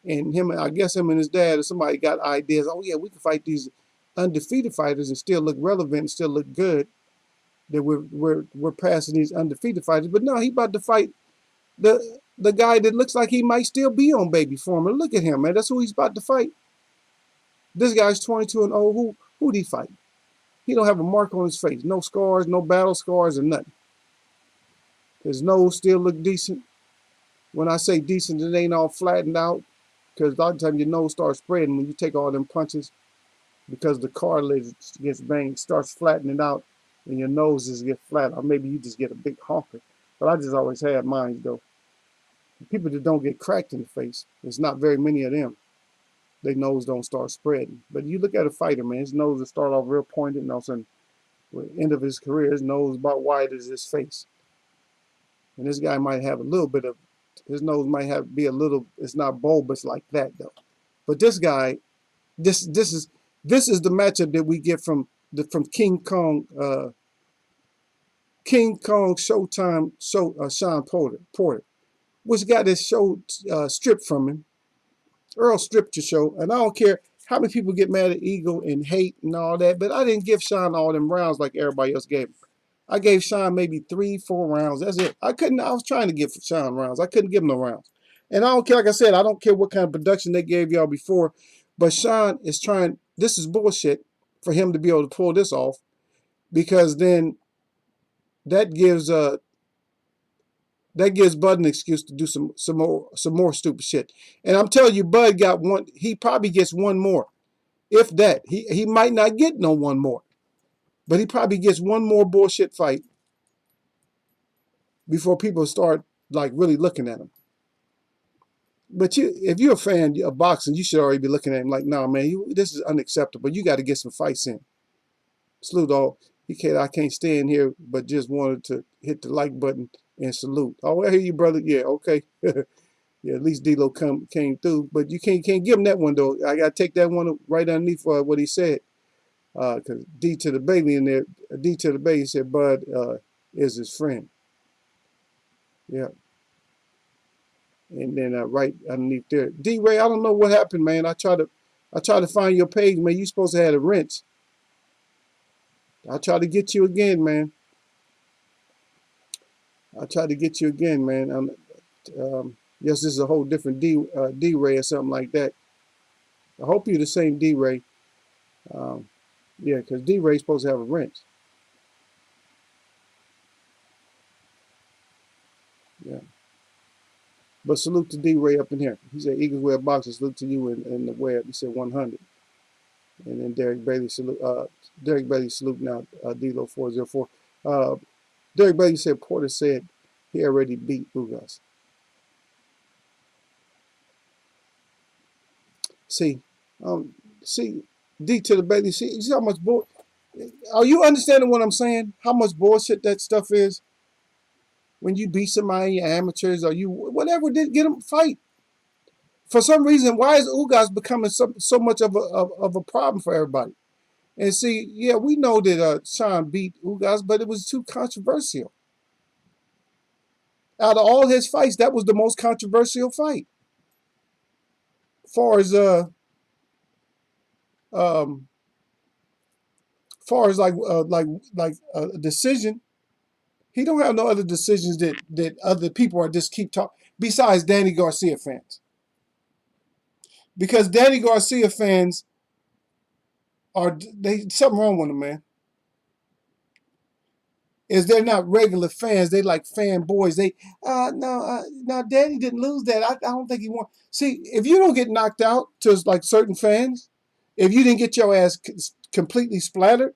and I guess him and his dad or somebody got ideas. Oh yeah, we can fight these undefeated fighters and still look relevant and still look good. That we're passing these undefeated fighters, but no, he about to fight the guy that looks like he might still be on baby formula. Look at him, man. That's who he's about to fight. This guy's 22 and old. Who'd he fight? He don't have a mark on his face. No scars, no battle scars, or nothing. His nose still look decent. When I say decent, it ain't all flattened out. Because a lot of times your nose starts spreading when you take all them punches. Because the cartilage gets banged, starts flattening out, and your nose just gets flat. Or maybe you just get a big honker. But I just always had mine, though. People that don't get cracked in the face, there's not very many of them. Their nose don't start spreading. But you look at a fighter, man, his nose will start off real pointed, and all of a sudden, at the end of his career, his nose is about wide as his face. And this guy might have a little bit of, his nose might be a little, it's not bulbous like that, though. But this guy, this is the matchup that we get from King Kong Showtime Sean Porter, which got this show stripped from him. Earl stripped your show, and I don't care how many people get mad at Eagle and hate and all that, but I didn't give Sean all them rounds like everybody else gave him. I gave Sean maybe 3-4 rounds. That's it. I was trying to give Sean rounds. I couldn't give him no rounds. And I don't care, like I said, I don't care what kind of production they gave y'all before, but Sean is trying, this is bullshit for him to be able to pull this off, because then that gives Bud an excuse to do some more stupid shit. And I'm telling you, Bud got one. He probably gets one more, if that. He might not get no one more, but he probably gets one more bullshit fight before people start like really looking at him. But if you're a fan of boxing, you should already be looking at him like, nah, man, this is unacceptable. You got to get some fights in. Salute all. I can't stand here, but just wanted to hit the like button and salute. Oh, I hear you, brother. Yeah, okay. Yeah, at least D-Lo came through. But you can't give him that one, though. I got to take that one right underneath what he said. Because D to the Bailey in there, D to the Bailey said Bud is his friend. Yeah. and then right underneath there. D Ray, I don't know what happened, man. I try to find your page, man. You supposed to have a wrench. I try to get you again, man. I try to get you again, man. Yes, this is a whole different D Ray or something like that. I hope you're the same D Ray. Um, yeah, because D Ray's supposed to have a wrench. Yeah. But salute to D Ray up in here. He said Eagles Web Boxing. Salute to you in the web. He said 100. And then Derek Bailey salute. Derek Bailey salute now. D-Lo 404. Derek Bailey said Porter said he already beat Dgust. See, see, D to the Bailey. See how much bull. Are you understanding what I'm saying? How much bullshit that stuff is? When you beat somebody, amateurs, or you whatever, get them fight. For some reason, why is Dgust becoming so much of a problem for everybody? And see, yeah, we know that Sean beat Dgust, but it was too controversial. Out of all his fights, that was the most controversial fight. Far as um, far as like a decision, he don't have no other decisions that other people are just keep talking. Besides Danny Garcia fans, because Danny Garcia fans are they something wrong with them, man. Is they're not regular fans. They like fanboys. They no, Danny didn't lose that. I don't think he won. See, if you don't get knocked out to like certain fans, if you didn't get your ass completely splattered,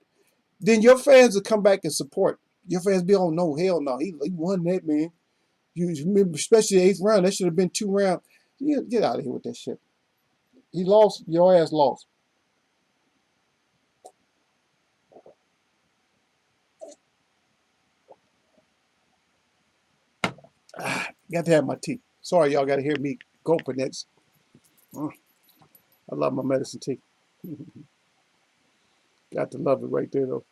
then your fans will come back and support. Your fans be, oh no, hell no, he won that, man. You remember, especially the 8th round. That should have been 2 rounds. Get out of here with that shit. He lost. Your ass lost. Got to have my tea. Sorry, y'all got to hear me gulping that. I love my medicine tea. Got to love it right there though.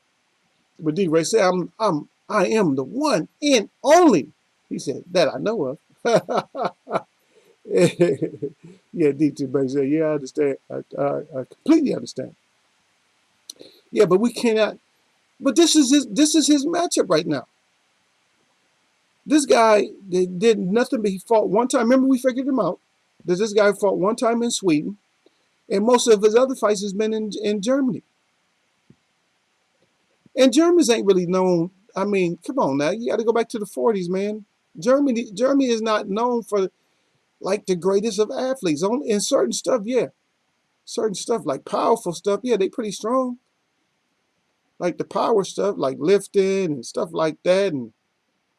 But D Ray said, I am the one and only. He said that I know of. Yeah, D2 Bay said, yeah, I understand. I completely understand. Yeah, but we cannot. But this is his matchup right now. This guy did nothing, but he fought one time. Remember, we figured him out. This guy fought one time in Sweden, and most of his other fights has been in Germany. And Germans ain't really known. I mean, come on now, you got to go back to the 40s, man. Germany is not known for like the greatest of athletes. In certain stuff, yeah. Certain stuff, like powerful stuff, yeah, they pretty strong. Like the power stuff, like lifting and stuff like that. And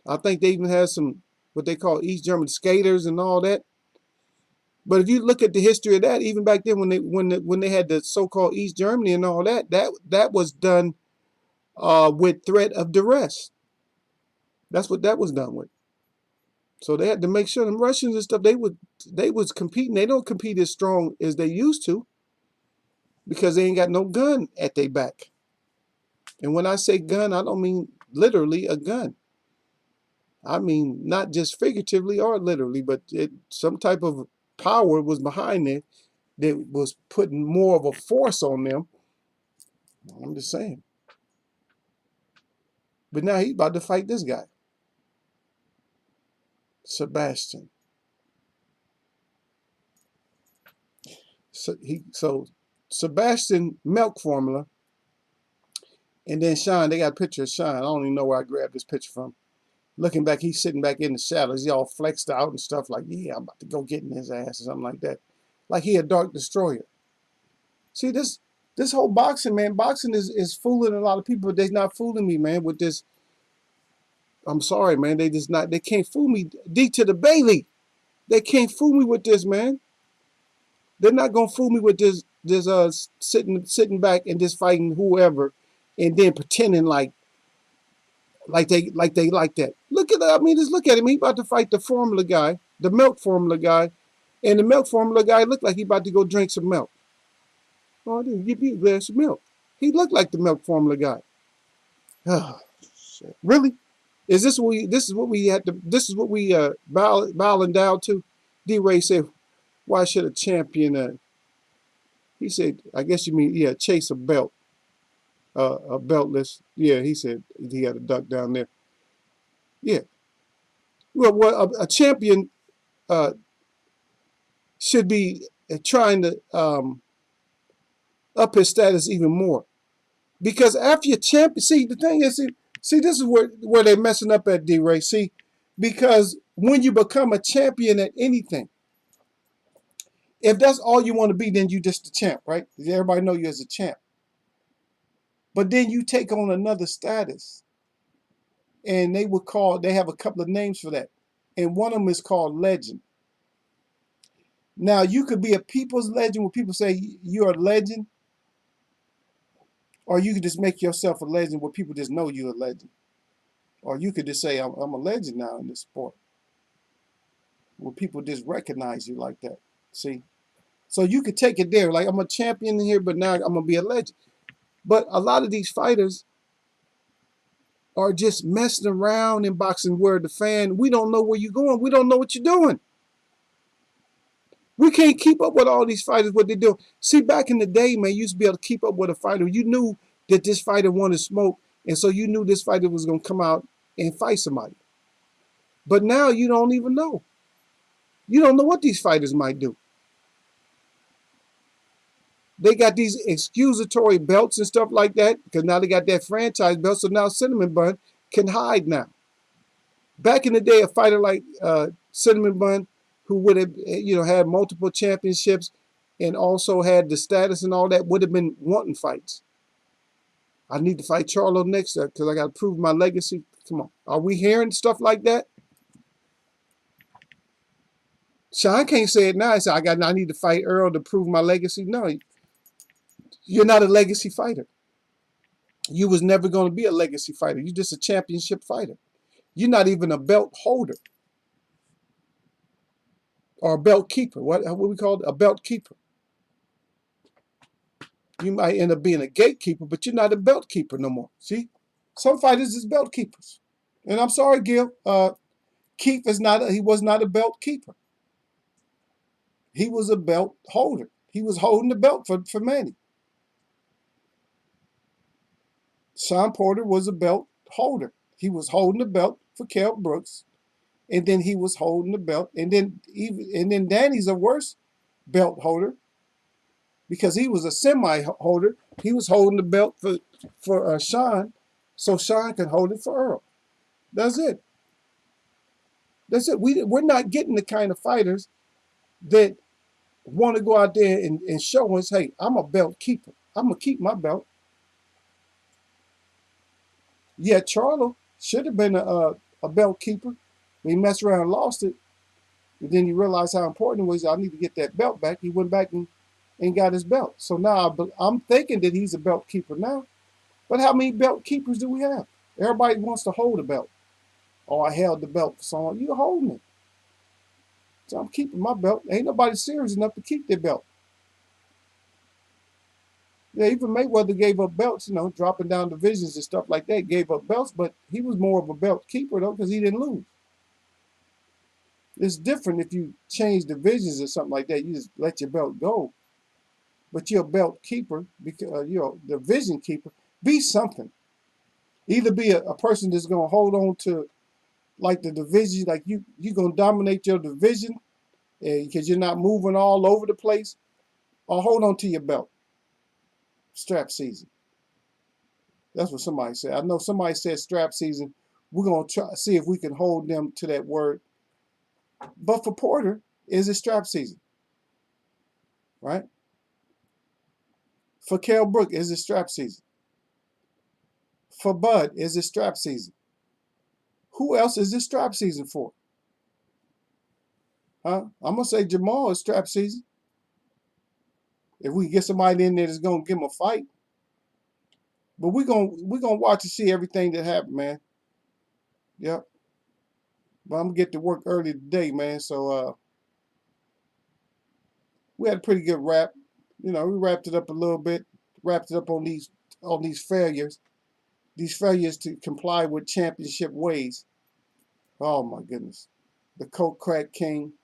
I think they even have some, what they call East German skaters and all that. But if you look at the history of that, even back then when they had the so-called East Germany and all that, that was done with threat of duress. That's what that was done with. So they had to make sure them Russians and stuff, they was competing. They don't compete as strong as they used to because they ain't got no gun at their back. And when I say gun, I don't mean literally a gun. I mean not just figuratively or literally, but some type of power was behind it that was putting more of a force on them. I'm just saying. But now he's about to fight this guy, Sebastian. So Sebastian milk formula, and then Sean. They got a picture of Sean. I don't even know where I grabbed this picture from. Looking back, he's sitting back in the shadows. He all flexed out and stuff like, yeah, I'm about to go get in his ass or something like that. Like he a dark destroyer. See, this whole boxing, man, boxing is fooling a lot of people, but they're not fooling me, man, with this. I'm sorry, man. They can't fool me. D to the Bailey. They can't fool me with this, man. They're not gonna fool me with this sitting back and just fighting whoever and then pretending like they like that. Look at that. I mean, just look at him. He about to fight the formula guy, the milk formula guy, and the milk formula guy looked like he about to go drink some milk. Oh, dude, give you a glass of milk. He looked like the milk formula guy. Oh, shit. Really? Is this what we? This is what we had to. This is what we bowing down to. D-Ray said, why should a champion, he said, I guess you mean, yeah, chase a belt, a beltless. Yeah, he said he had a duck down there. Yeah. Well, a champion uh, should be trying to up his status even more. Because after you're champion, see, the thing is, see, this is where they're messing up at, D-Ray. See, because when you become a champion at anything, if that's all you want to be, then you just a champ, right? Everybody know you as a champ. But then you take on another status, and they have a couple of names for that. And one of them is called legend. Now, you could be a people's legend where people say you're a legend, or you could just make yourself a legend where people just know you're a legend. Or you could just say, I'm a legend now in this sport, where people just recognize you like that. See? So you could take it there, like I'm a champion here, but now I'm going to be a legend. But a lot of these fighters are just messing around in boxing where the fan, we don't know where you're going. We don't know what you're doing. We can't keep up with all these fighters, what they do. See, back in the day, man, you used to be able to keep up with a fighter. You knew that this fighter wanted smoke, and so you knew this fighter was going to come out and fight somebody. But now you don't even know. You don't know what these fighters might do. They got these excusatory belts and stuff like that because now they got that franchise belt. So now Cinnamon Bun can hide now. Back in the day, a fighter like Cinnamon Bun, who would have had multiple championships and also had the status and all that, would have been wanting fights. I need to fight Charlo next because I got to prove my legacy. Come on, are we hearing stuff like that? Sean can't say it now. He said, I need to fight Earl to prove my legacy. No, you're not a legacy fighter. You was never going to be a legacy fighter. You're just a championship fighter. You're not even a belt holder or a belt keeper. What we call it? A belt keeper. You might end up being a gatekeeper, but you're not a belt keeper no more. See? Some fighters is belt keepers. And I'm sorry, Gil. Keith he was not a belt keeper. He was a belt holder. He was holding the belt for Manny. Sean Porter was a belt holder. He was holding the belt for Kell Brooks. And then he was holding the belt. And then Danny's a worse belt holder because he was a semi-holder. He was holding the belt for Sean, so Sean could hold it for Earl. That's it. That's it. We're not getting the kind of fighters that want to go out there and show us, hey, I'm a belt keeper. I'm going to keep my belt. Yeah, Charlo should have been a belt keeper. He messed around and lost it. And then he realized how important it was. I need to get that belt back. He went back and got his belt. So now I'm thinking that he's a belt keeper now. But how many belt keepers do we have? Everybody wants to hold a belt. Oh, I held the belt for so long. You're holding it. So I'm keeping my belt. Ain't nobody serious enough to keep their belt. Yeah, even Mayweather gave up belts, dropping down divisions and stuff like that, gave up belts, but he was more of a belt keeper, though, because he didn't lose. It's different if you change divisions or something like that. You just let your belt go. But you're a belt keeper, because you're a division keeper. Be something. Either be a person that's going to hold on to, like, the division, like you're going to dominate your division because you're not moving all over the place, or hold on to your belt. Strap season. That's what somebody said. I know somebody said strap season. We're going to try see if we can hold them to that word. But for Porter, is it strap season? Right? For Kell Brook, is it strap season? For Bud, is it strap season? Who else is this strap season for? Huh? I'm going to say Jamal is strap season. If we get somebody in there that's going to give him a fight. But we're gonna watch and see everything that happened, man. Yep. But I'm going to get to work early today, man. So we had a pretty good wrap. We wrapped it up a little bit. Wrapped it up on these failures. These failures to comply with championship ways. Oh, my goodness. The Coke Crack King.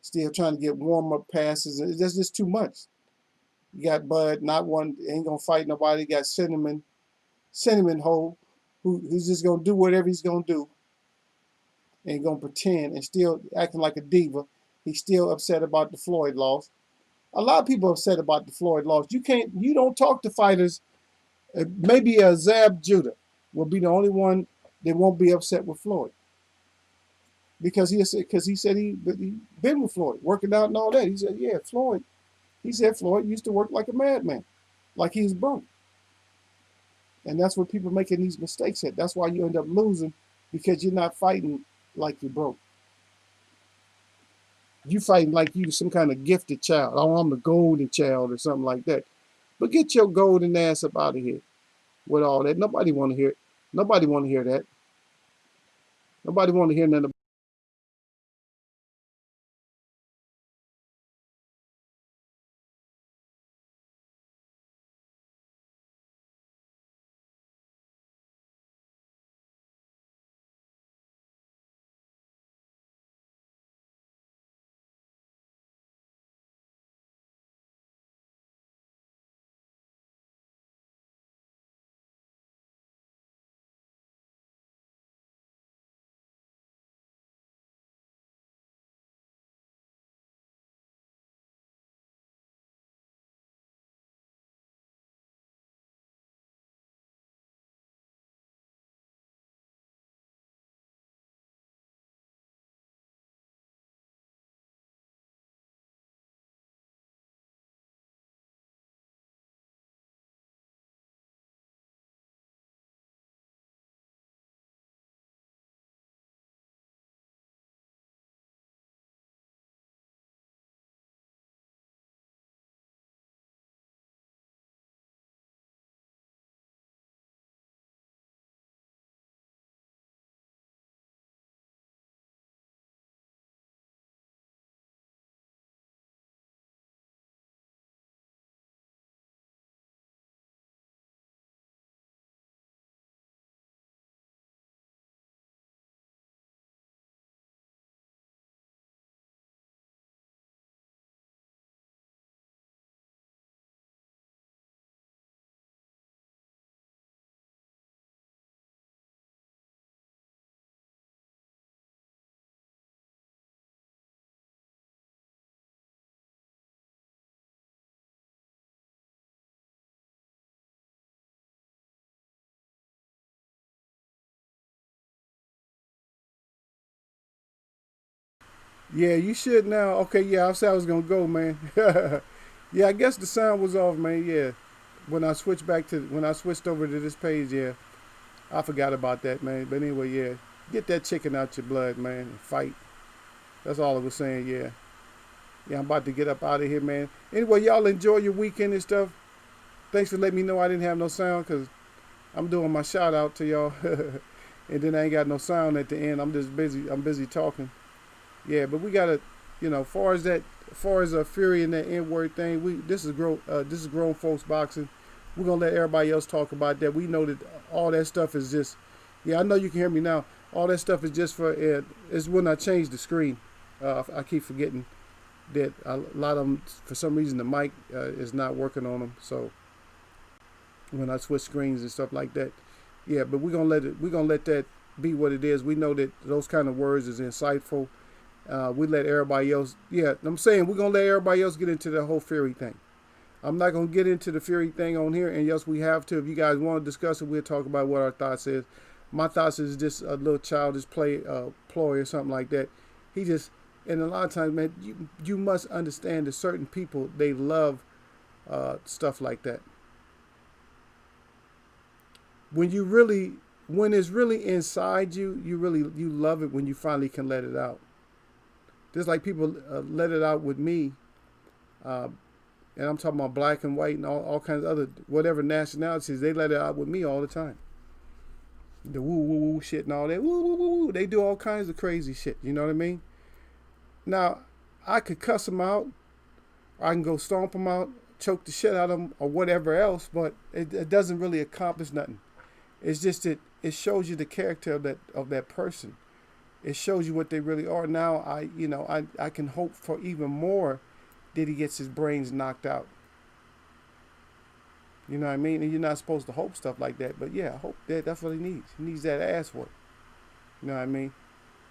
Still trying to get warm-up passes. It's just too much. You got Bud, not one, ain't going to fight nobody. You got Cinnamon Hole, who's just going to do whatever he's going to do. And going to pretend and still acting like a diva. He's still upset about the Floyd loss. A lot of people are upset about the Floyd loss. You don't talk to fighters. Maybe Zab Judah will be the only one that won't be upset with Floyd. Because he said he been with Floyd, working out and all that. He said, yeah, Floyd. He said Floyd used to work like a madman, like he was broke. And that's where people making these mistakes at. That's why you end up losing, because you're not fighting like you're broke. You fighting like you some kind of gifted child. Oh, I'm the golden child or something like that. But get your golden ass up out of here with all that. Nobody want to hear it. Nobody want to hear that. Nobody want to hear nothing. Yeah, you should now. Okay, yeah, I said I was gonna go, man. Yeah, I guess the sound was off, man. Yeah, when I switched over to this page, yeah, I forgot about that, man. But anyway, yeah, get that chicken out your blood, man, and fight. That's all I was saying. Yeah, yeah, I'm about to get up out of here, man. Anyway, y'all enjoy your weekend and stuff. Thanks for letting me know I didn't have no sound, because I'm doing my shout out to y'all, and then I ain't got no sound at the end. I'm just busy. I'm busy talking. Yeah, but we gotta, far as a Fury and that N word thing, this is grown folks boxing. We're gonna let everybody else talk about that. We know that all that stuff is just, yeah, I know you can hear me now. All that stuff is just for it's when I change the screen. I keep forgetting that a lot of them, for some reason, the mic is not working on them. So when I switch screens and stuff like that, yeah. But we're gonna let that be what it is. We know that those kind of words is insightful. We let everybody else. Yeah, I'm saying we're gonna let everybody else get into the whole Fury thing. I'm not gonna get into the Fury thing on here, and yes, we have to. If you guys want to discuss it, we'll talk about what our thoughts is. My thoughts is just a little childish ploy or something like that. He just, and a lot of times, man, you must understand that certain people, they love stuff like that. When it's really inside you, you love it when you finally can let it out. Just like people let it out with me, uh, and I'm talking about black and white and all kinds of other whatever nationalities. They let it out with me all the time. The woo woo woo shit and all that. Woo woo woo woo. They do all kinds of crazy shit. You know what I mean? Now, I could cuss them out, or I can go stomp them out, choke the shit out of them, or whatever else. But it doesn't really accomplish nothing. It's just that it shows you the character of that person. It shows you what they really are. Now I can hope for even more that he gets his brains knocked out. You know what I mean? And you're not supposed to hope stuff like that. But yeah, I hope that's what he needs. He needs that ass work. You know what I mean?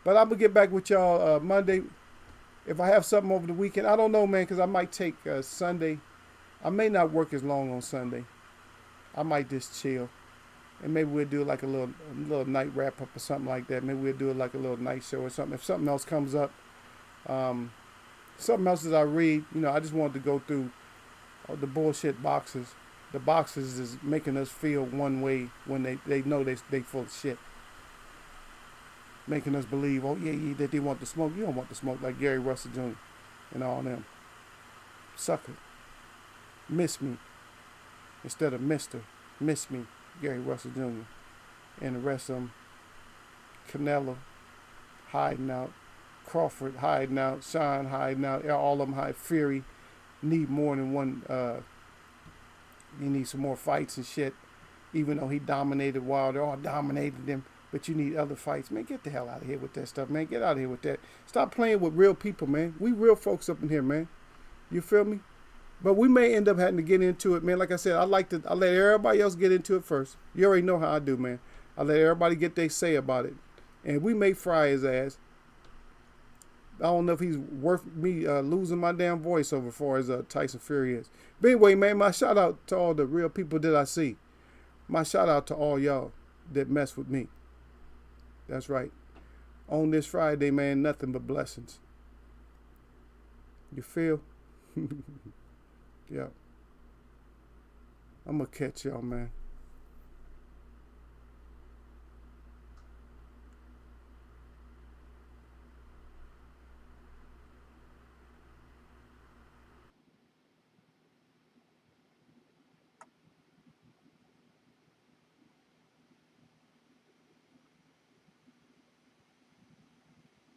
But I'm gonna get back with y'all Monday. If I have something over the weekend, I don't know, man, because I might take Sunday. I may not work as long on Sunday. I might just chill, and maybe we'll do like a little night wrap up or something like that. Maybe we'll do it like a little night show or something. If something else comes up, um, something else that I read, I just wanted to go through the bullshit boxes. The boxes is making us feel one way when they know they full of shit. Making us believe, oh yeah, that they want the smoke. You don't want the smoke, like Gary Russell Jr. and all them. Sucker. Miss me. Instead of Mr. Miss me, Gary Russell Jr. And the rest of them. Canelo hiding out. Crawford hiding out. Sean hiding out. All of them hide. Fury need more than one. He needs some more fights and shit. Even though he dominated Wilder, all dominated them. But you need other fights. Man, get the hell out of here with that stuff, man. Get out of here with that. Stop playing with real people, man. We real folks up in here, man. You feel me? But we may end up having to get into it, man. Like I said, I let everybody else get into it first. You already know how I do, man. I let everybody get their say about it. And we may fry his ass. I don't know if he's worth me losing my damn voice over as far as Tyson Fury is. But anyway, man, my shout out to all the real people that I see. My shout out to all y'all that mess with me. That's right. On this Friday, man, nothing but blessings. You feel? Yeah. I'm going to catch y'all, man.